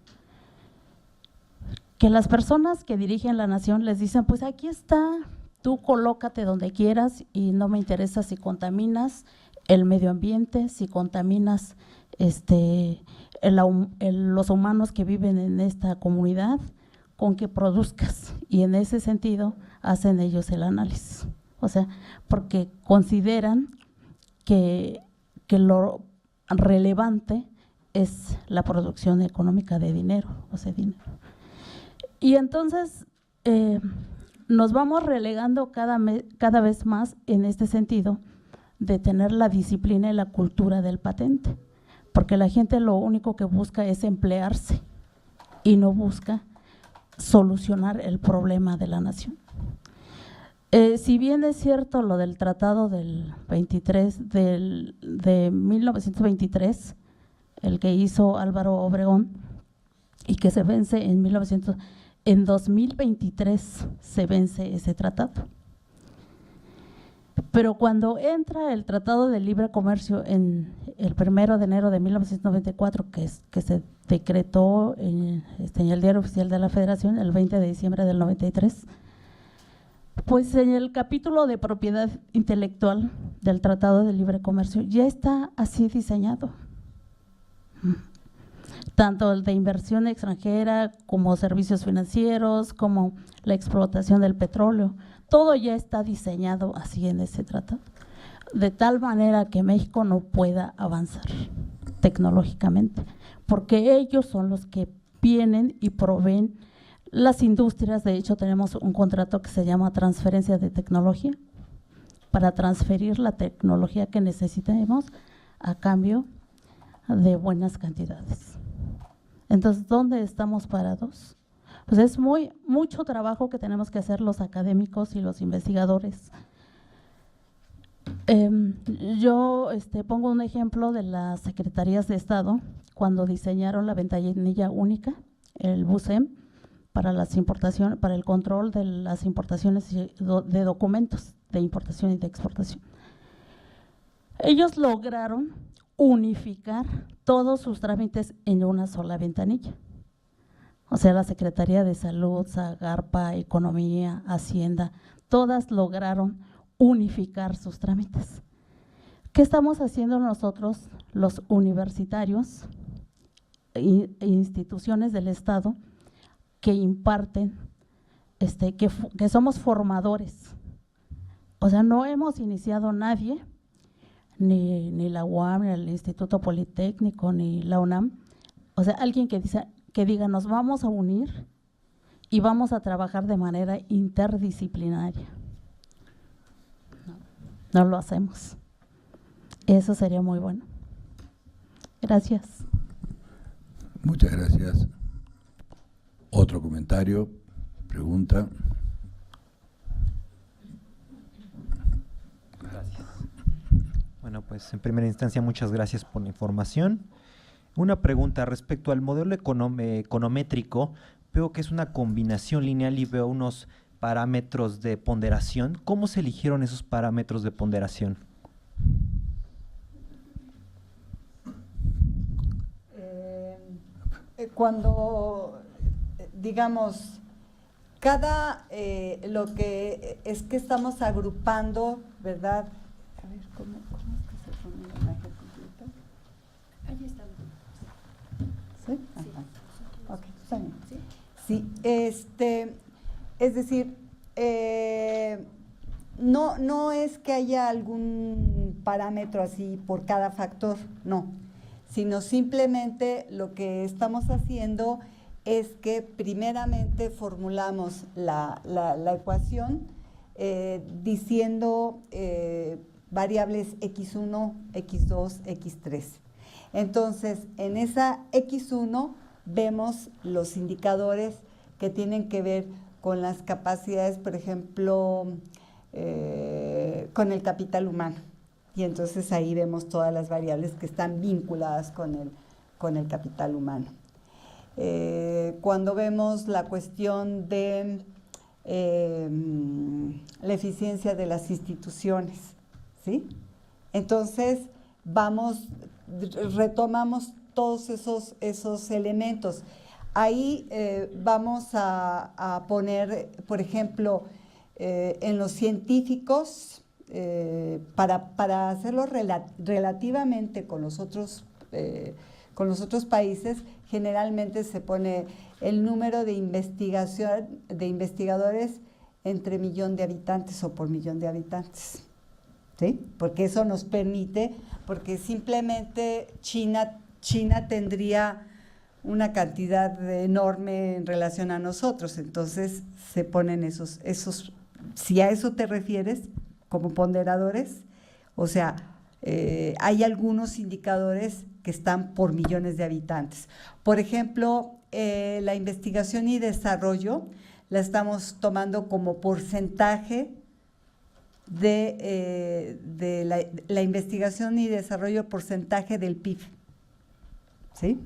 que las personas que dirigen la nación les dicen, pues aquí está, tú colócate donde quieras y no me interesa si contaminas el medio ambiente, si contaminas los humanos que viven en esta comunidad, con que produzcas. Y en ese sentido hacen ellos el análisis. O sea, porque consideran que lo relevante es la producción económica de dinero, o sea, dinero. Y entonces nos vamos relegando cada vez más en este sentido de tener la disciplina y la cultura del patente, porque la gente lo único que busca es emplearse y no busca solucionar el problema de la nación. Si bien es cierto lo del tratado de 1923, el que hizo Álvaro Obregón y que se vence en 2023 se vence ese tratado. Pero cuando entra el Tratado de Libre Comercio en el 1 de enero de 1994, que se decretó en el Diario Oficial de la Federación el 20 de diciembre del 93, pues en el capítulo de propiedad intelectual del Tratado de Libre Comercio ya está así diseñado. Tanto el de inversión extranjera como servicios financieros, como la explotación del petróleo, todo ya está diseñado así en ese tratado, de tal manera que México no pueda avanzar tecnológicamente, porque ellos son los que vienen y proveen las industrias. De hecho, tenemos un contrato que se llama transferencia de tecnología, para transferir la tecnología que necesitemos a cambio de buenas cantidades. Entonces, ¿dónde estamos parados? Pues es mucho trabajo que tenemos que hacer los académicos y los investigadores. Yo pongo un ejemplo de las secretarías de Estado cuando diseñaron la ventanilla única, el BUSEM, para las importaciones, para el control de las importaciones de documentos de importación y de exportación. Ellos lograron unificar todos sus trámites en una sola ventanilla. O sea, la Secretaría de Salud, Zagarpa, Economía, Hacienda, todas lograron unificar sus trámites. ¿Qué estamos haciendo nosotros, los universitarios e instituciones del Estado que imparten, que somos formadores? O sea, no hemos iniciado nadie, ni la UAM, ni el Instituto Politécnico, ni la UNAM. O sea, alguien que diga, nos vamos a unir y vamos a trabajar de manera interdisciplinaria. No lo hacemos. Eso sería muy bueno. Gracias. Muchas gracias. Otro comentario, pregunta. Gracias. Bueno, pues en primera instancia, muchas gracias por la información. Una pregunta respecto al modelo econométrico. Veo que es una combinación lineal y veo unos parámetros de ponderación. ¿Cómo se eligieron esos parámetros de ponderación? Cuando, digamos, lo que es que estamos agrupando, ¿verdad? A ver, ¿cómo es que se pone la imagen completa? Ahí está. ¿Sí? Sí. Ok, está bien. ¿Sí? Sí, es decir, no es que haya algún parámetro así por cada factor, no, sino simplemente lo que estamos haciendo es que primeramente formulamos la ecuación diciendo variables x1, x2, x3. Entonces, en esa x1 vemos los indicadores que tienen que ver con las capacidades, por ejemplo, con el capital humano. Y entonces ahí vemos todas las variables que están vinculadas con el capital humano. Cuando vemos la cuestión de la eficiencia de las instituciones, ¿sí? Entonces retomamos todos esos elementos. ahí vamos a poner, por ejemplo, en los científicos, para hacerlo relativamente con los otros países, generalmente se pone el número de investigadores entre millón de habitantes o por millón de habitantes, ¿sí? Porque eso nos permite, porque simplemente China tendría una cantidad enorme en relación a nosotros, entonces se ponen esos, si a eso te refieres, como ponderadores, o sea, hay algunos indicadores que están por millones de habitantes. Por ejemplo, la investigación y desarrollo la estamos tomando como porcentaje de la investigación y desarrollo, porcentaje del PIB, ¿sí?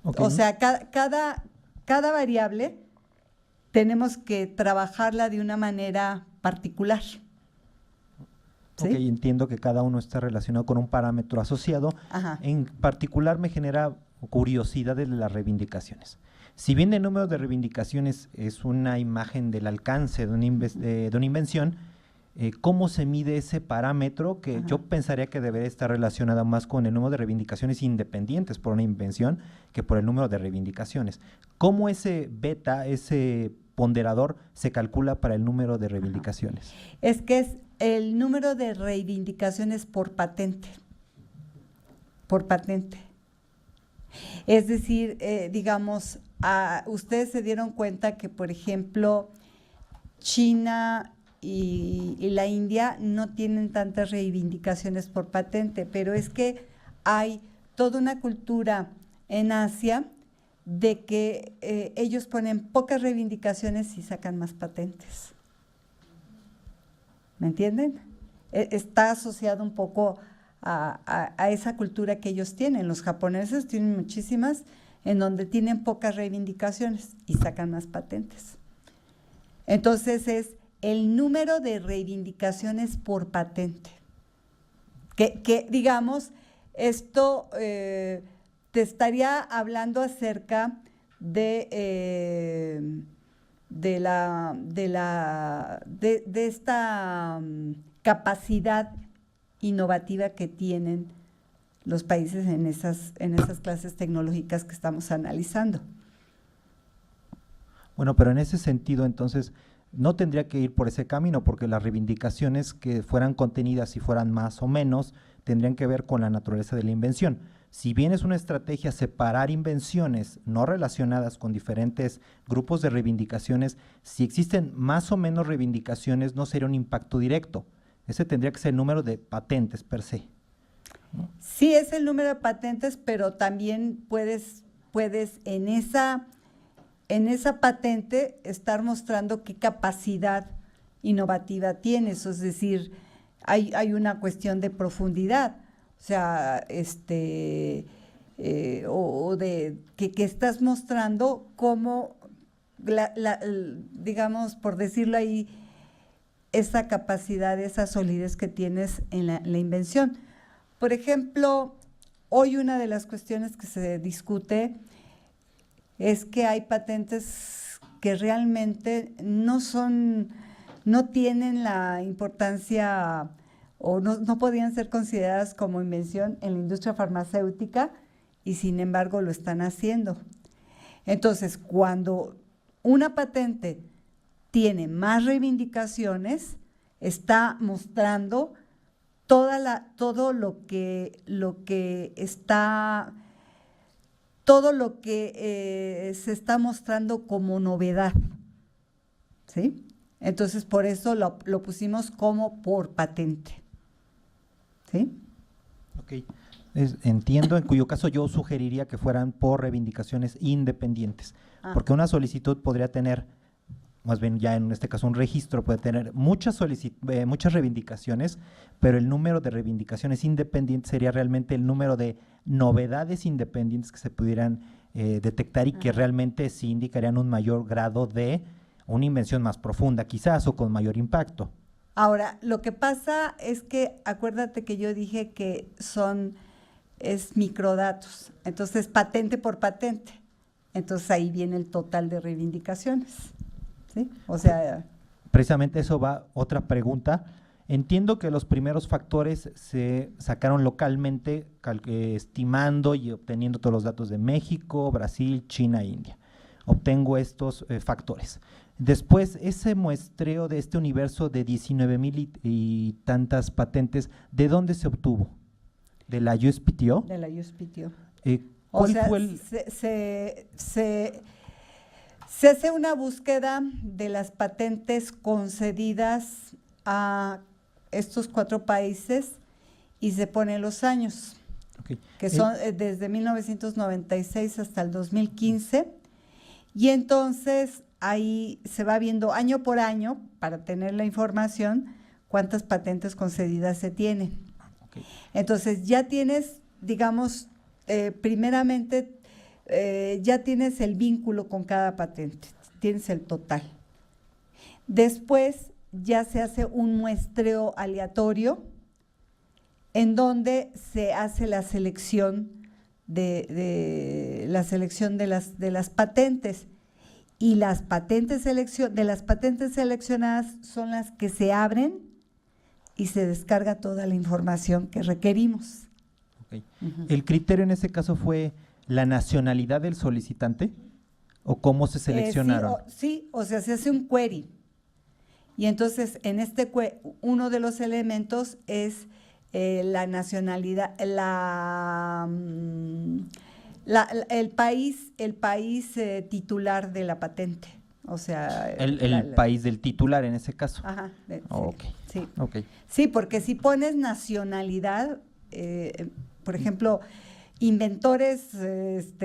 Okay. O sea, cada variable tenemos que trabajarla de una manera particular. ¿Sí? Ok, entiendo que cada uno está relacionado con un parámetro asociado. Ajá. En particular me genera curiosidad de las reivindicaciones. Si bien el número de reivindicaciones es una imagen del alcance de una invención, ¿cómo se mide ese parámetro que Ajá. yo pensaría que debería estar relacionado más con el número de reivindicaciones independientes por una invención que por el número de reivindicaciones? ¿Cómo ese beta, ese ponderador, se calcula para el número de reivindicaciones? Es que es el número de reivindicaciones por patente. Por patente. Es decir, digamos, ustedes se dieron cuenta que, por ejemplo, China y la India no tienen tantas reivindicaciones por patente, pero es que hay toda una cultura en Asia de que ellos ponen pocas reivindicaciones y sacan más patentes. ¿Me entienden? Está asociado un poco a esa cultura que ellos tienen. Los japoneses tienen muchísimas en donde tienen pocas reivindicaciones y sacan más patentes. Entonces es el número de reivindicaciones por patente. Que digamos, esto te estaría hablando acerca de esta capacidad innovativa que tienen los países en esas clases tecnológicas que estamos analizando. Bueno, pero en ese sentido, entonces, no tendría que ir por ese camino, porque las reivindicaciones que fueran contenidas y fueran más o menos, tendrían que ver con la naturaleza de la invención. Si bien es una estrategia separar invenciones no relacionadas con diferentes grupos de reivindicaciones, si existen más o menos reivindicaciones, no sería un impacto directo. Ese tendría que ser el número de patentes per se, ¿no? Sí, es el número de patentes, pero también puedes en esa patente estar mostrando qué capacidad innovativa tienes, es decir, hay una cuestión de profundidad, o sea, o de que estás mostrando cómo, digamos, por decirlo ahí, esa capacidad, esa solidez que tienes en la invención. Por ejemplo, hoy una de las cuestiones que se discute es que hay patentes que realmente no tienen la importancia o no podían ser consideradas como invención en la industria farmacéutica y sin embargo lo están haciendo. Entonces, cuando una patente tiene más reivindicaciones, está mostrando todo lo que se está mostrando como novedad, ¿sí? Entonces, por eso lo pusimos como por patente, ¿sí? Ok, entiendo, en cuyo caso yo sugeriría que fueran por reivindicaciones independientes, porque una solicitud podría tener, más bien ya en este caso un registro puede tener muchas reivindicaciones, pero el número de reivindicaciones independientes sería realmente el número de novedades independientes que se pudieran detectar y que realmente sí indicarían un mayor grado de una invención más profunda quizás o con mayor impacto. Ahora, lo que pasa es que acuérdate que yo dije que es microdatos, entonces patente por patente. entonces ahí viene el total de reivindicaciones, ¿sí? O sea… Precisamente eso va otra pregunta. Entiendo que los primeros factores se sacaron localmente, estimando y obteniendo todos los datos de México, Brasil, China e India. Obtengo estos factores. Después, ese muestreo de este universo de 19,000 y tantas patentes, ¿de dónde se obtuvo? ¿De la USPTO? De la USPTO. ¿Cuál o sea, fue el… se hace una búsqueda de las patentes concedidas a estos 4 países y se ponen los años, Okay. que son desde 1996 hasta el 2015, y entonces ahí se va viendo año por año, para tener la información, cuántas patentes concedidas se tienen. Okay. Entonces ya tienes, digamos, primeramente, ya tienes el vínculo con cada patente, tienes el total. Después ya se hace un muestreo aleatorio en donde se hace la selección de las patentes, y las patentes de las patentes seleccionadas son las que se abren y se descarga toda la información que requerimos. Okay. Uh-huh. ¿El criterio en ese caso fue la nacionalidad del solicitante o cómo se seleccionaron? Sí, o sea, se hace un query. Y entonces, en este uno de los elementos es la nacionalidad, el país titular de la patente. O sea… El país del titular en ese caso. Ajá. Okay. Sí. Okay. Sí, porque si pones nacionalidad, por ejemplo, inventores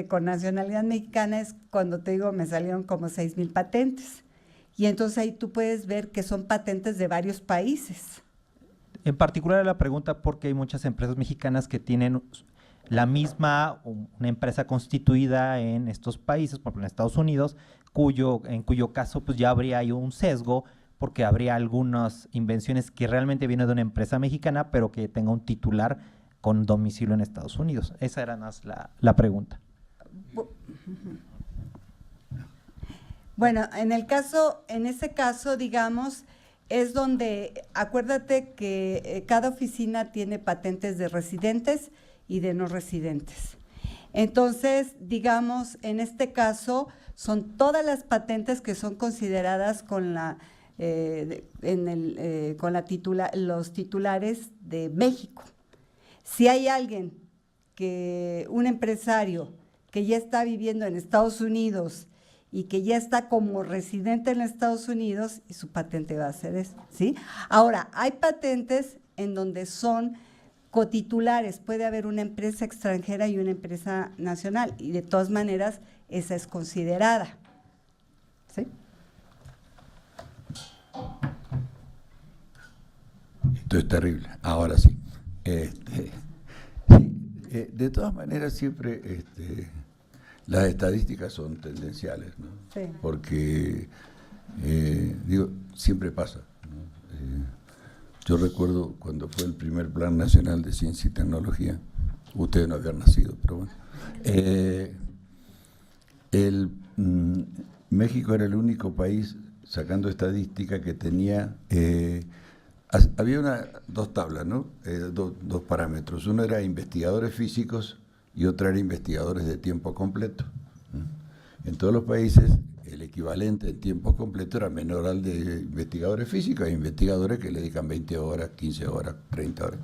con nacionalidad mexicana, es cuando te digo, me salieron como 6,000 patentes. Y entonces ahí tú puedes ver que son patentes de varios países. En particular la pregunta porque hay muchas empresas mexicanas que tienen la misma, una empresa constituida en estos países, por ejemplo en Estados Unidos, en cuyo caso pues ya habría ahí un sesgo, porque habría algunas invenciones que realmente vienen de una empresa mexicana, pero que tenga un titular con domicilio en Estados Unidos. Esa era más la pregunta. Bueno, en ese caso, digamos, es donde, acuérdate que cada oficina tiene patentes de residentes y de no residentes. Entonces, digamos, en este caso, son todas las patentes que son consideradas con los titulares de México. Si hay alguien un empresario que ya está viviendo en Estados Unidos y que ya está como residente en Estados Unidos, y su patente va a ser esa, ¿sí? Ahora, hay patentes en donde son cotitulares, puede haber una empresa extranjera y una empresa nacional, y de todas maneras, esa es considerada, ¿sí? Esto es terrible. Ahora sí. De todas maneras, siempre… las estadísticas son tendenciales, ¿no? Sí. Porque, siempre pasa, ¿no? Yo recuerdo cuando fue el primer Plan Nacional de Ciencia y Tecnología, ustedes no habían nacido, pero bueno, México era el único país, sacando estadística, que tenía… había dos tablas, ¿no? Dos parámetros. Uno era investigadores físicos y otra era investigadores de tiempo completo. En todos los países el equivalente en tiempo completo era menor al de investigadores físicos. Hay investigadores que le dedican 20 horas, 15 horas, 30 horas.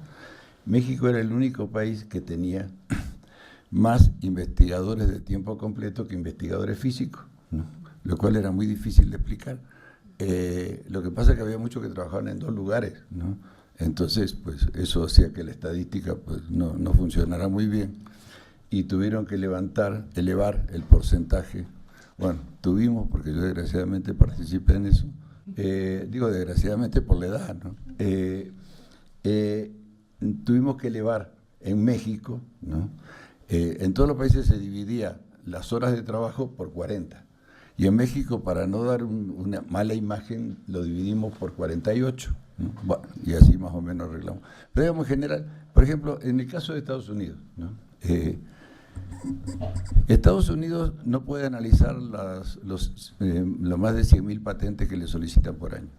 México era el único país que tenía más investigadores de tiempo completo que investigadores físicos, ¿no? Lo cual era muy difícil de explicar. Lo que pasa es que había muchos que trabajaban en dos lugares, ¿no? Entonces, pues eso hacía que la estadística pues, no funcionara muy bien. Y tuvieron que elevar el porcentaje. Bueno, tuvimos, porque yo desgraciadamente participé en eso, digo desgraciadamente por la edad, ¿no? Tuvimos que elevar en México, ¿no? En todos los países se dividía las horas de trabajo por 40. Y en México, para no dar una mala imagen, lo dividimos por 48, ¿no? Bueno, y así más o menos arreglamos. Pero digamos en general, por ejemplo, en el caso de Estados Unidos, ¿no? Estados Unidos no puede analizar los más de 100.000 patentes que le solicitan por año.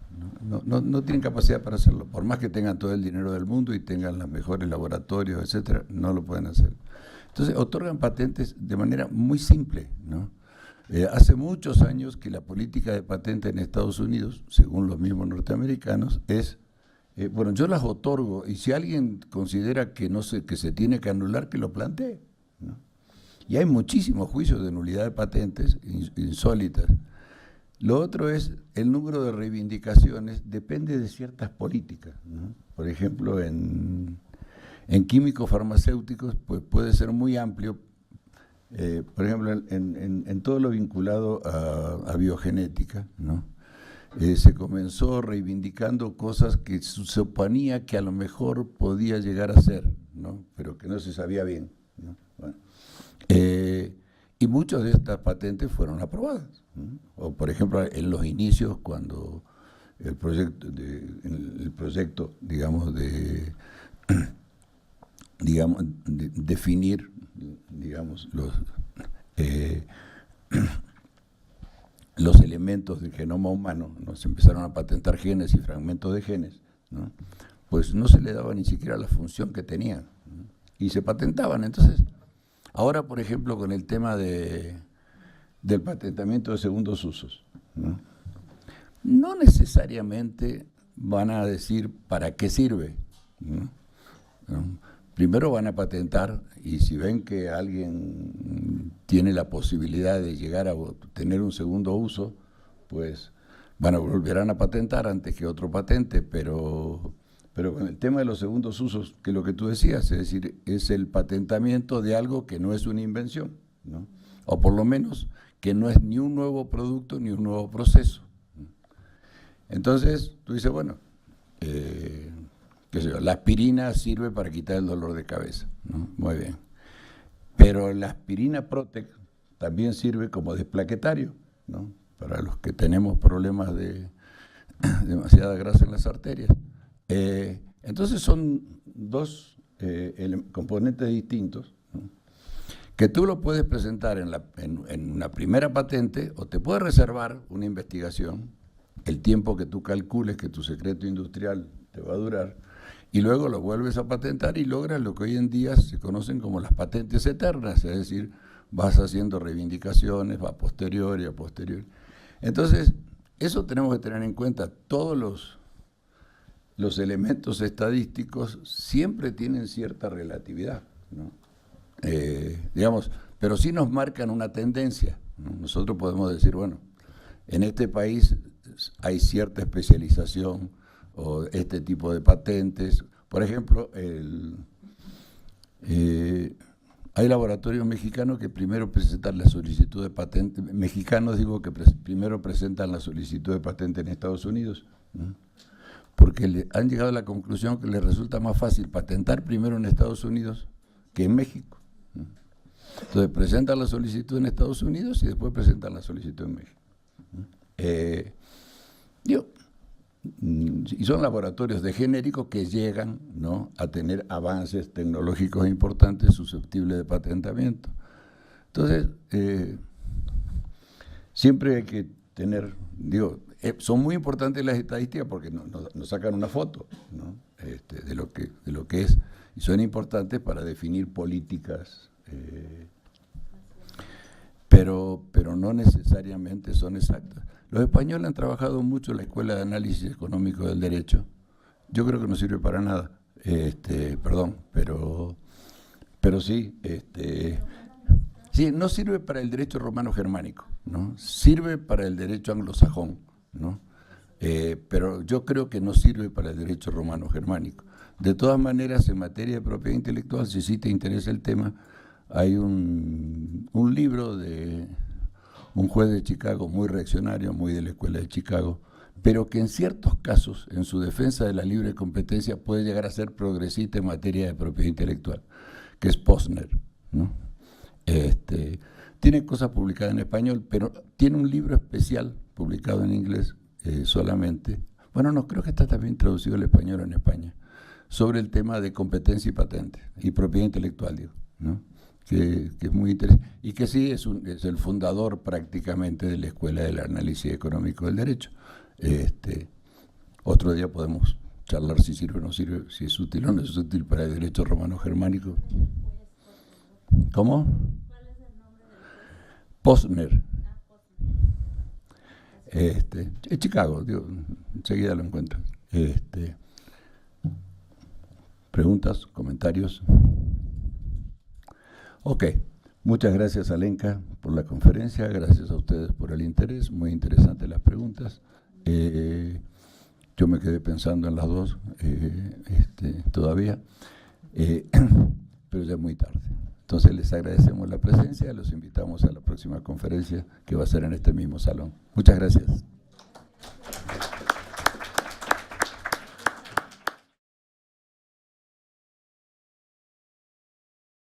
No tienen capacidad para hacerlo. Por más que tengan todo el dinero del mundo y tengan los mejores laboratorios, etcétera, no lo pueden hacer. Entonces, otorgan patentes de manera muy simple, ¿no? Hace muchos años que la política de patente en Estados Unidos, según los mismos norteamericanos, es, bueno, yo las otorgo y si alguien considera que que se tiene que anular, que lo plantee, ¿no? Y hay muchísimos juicios de nulidad de patentes insólitas. Lo otro es el número de reivindicaciones, depende de ciertas políticas, ¿no? Por ejemplo, en químicos farmacéuticos pues puede ser muy amplio. Por ejemplo, en todo lo vinculado a biogenética, ¿no? Se comenzó reivindicando cosas que se suponía que a lo mejor podía llegar a ser, ¿no? Pero que no se sabía bien, ¿no? Bueno. Y muchas de estas patentes fueron aprobadas, ¿no? O por ejemplo, en los inicios, cuando el proyecto, digamos, de definir, digamos, los elementos del genoma humano, ¿no? Se empezaron a patentar genes y fragmentos de genes, ¿no? Pues no se le daba ni siquiera la función que tenían, ¿no? Y se patentaban. Entonces, ahora, por ejemplo, con el tema del patentamiento de segundos usos, ¿no? No necesariamente van a decir para qué sirve, ¿no? Primero van a patentar y si ven que alguien tiene la posibilidad de llegar a tener un segundo uso, pues volverán a patentar antes que otro patente, pero con el tema de los segundos usos, que lo que tú decías, es decir, es el patentamiento de algo que no es una invención, ¿no? O por lo menos que no es ni un nuevo producto ni un nuevo proceso. Entonces, tú dices, bueno, qué sé yo, la aspirina sirve para quitar el dolor de cabeza, ¿no? Muy bien. Pero la aspirina Protec también sirve como desplaquetario, ¿no? Para los que tenemos problemas de demasiada grasa en las arterias. Entonces son dos componentes distintos, ¿no? Que tú lo puedes presentar en una primera patente o te puedes reservar una investigación, el tiempo que tú calcules que tu secreto industrial te va a durar, y luego lo vuelves a patentar y logras lo que hoy en día se conocen como las patentes eternas, es decir, vas haciendo reivindicaciones a posteriori, a posteriori. Entonces, eso tenemos que tener en cuenta. Todos los elementos estadísticos siempre tienen cierta relatividad, ¿no? Digamos, pero sí nos marcan una tendencia, ¿no? Nosotros podemos decir, bueno, en este país hay cierta especialización o este tipo de patentes. Por ejemplo, hay laboratorios mexicanos que primero presentan la solicitud de patente, mexicanos digo que primero presentan la solicitud de patente en Estados Unidos, ¿no? Porque han llegado a la conclusión que les resulta más fácil patentar primero en Estados Unidos que en México, ¿no? Entonces presentan la solicitud en Estados Unidos y después presentan la solicitud en México, ¿no? Y son laboratorios de genéricos que llegan, ¿no?, a tener avances tecnológicos importantes susceptibles de patentamiento. Entonces, siempre hay que tener, son muy importantes las estadísticas porque nos sacan una foto, ¿no?, de lo que es, y son importantes para definir políticas, pero no necesariamente son exactas. Los españoles han trabajado mucho en la Escuela de Análisis Económico del Derecho. Yo creo que no sirve para nada, pero sí, sí, no sirve para el derecho romano germánico, ¿no? Sirve para el derecho anglosajón, ¿no? Pero yo creo que no sirve para el derecho romano germánico. De todas maneras, en materia de propiedad intelectual, si sí te interesa el tema, hay un libro de un juez de Chicago muy reaccionario, muy de la Escuela de Chicago, pero que en ciertos casos, en su defensa de la libre competencia, puede llegar a ser progresista en materia de propiedad intelectual, que es Posner, ¿no? Tiene cosas publicadas en español, pero tiene un libro especial publicado en inglés solamente. Bueno, no, creo que está también traducido al español en España, sobre el tema de competencia y patente, y propiedad intelectual, digo, ¿no? que es muy interesante, y que sí es el fundador prácticamente de la Escuela del Análisis Económico del Derecho. Otro día podemos charlar si sirve o no sirve, si es útil o no es útil para el derecho romano-germánico. ¿Cómo? ¿Cuál es el nombre del juez? Posner. Es Chicago, digo, enseguida lo encuentran. ¿Preguntas, comentarios? Ok, muchas gracias Alenka por la conferencia, gracias a ustedes por el interés, muy interesantes las preguntas. Yo me quedé pensando en las dos todavía, pero ya es muy tarde. Entonces les agradecemos la presencia, los invitamos a la próxima conferencia que va a ser en este mismo salón. Muchas gracias.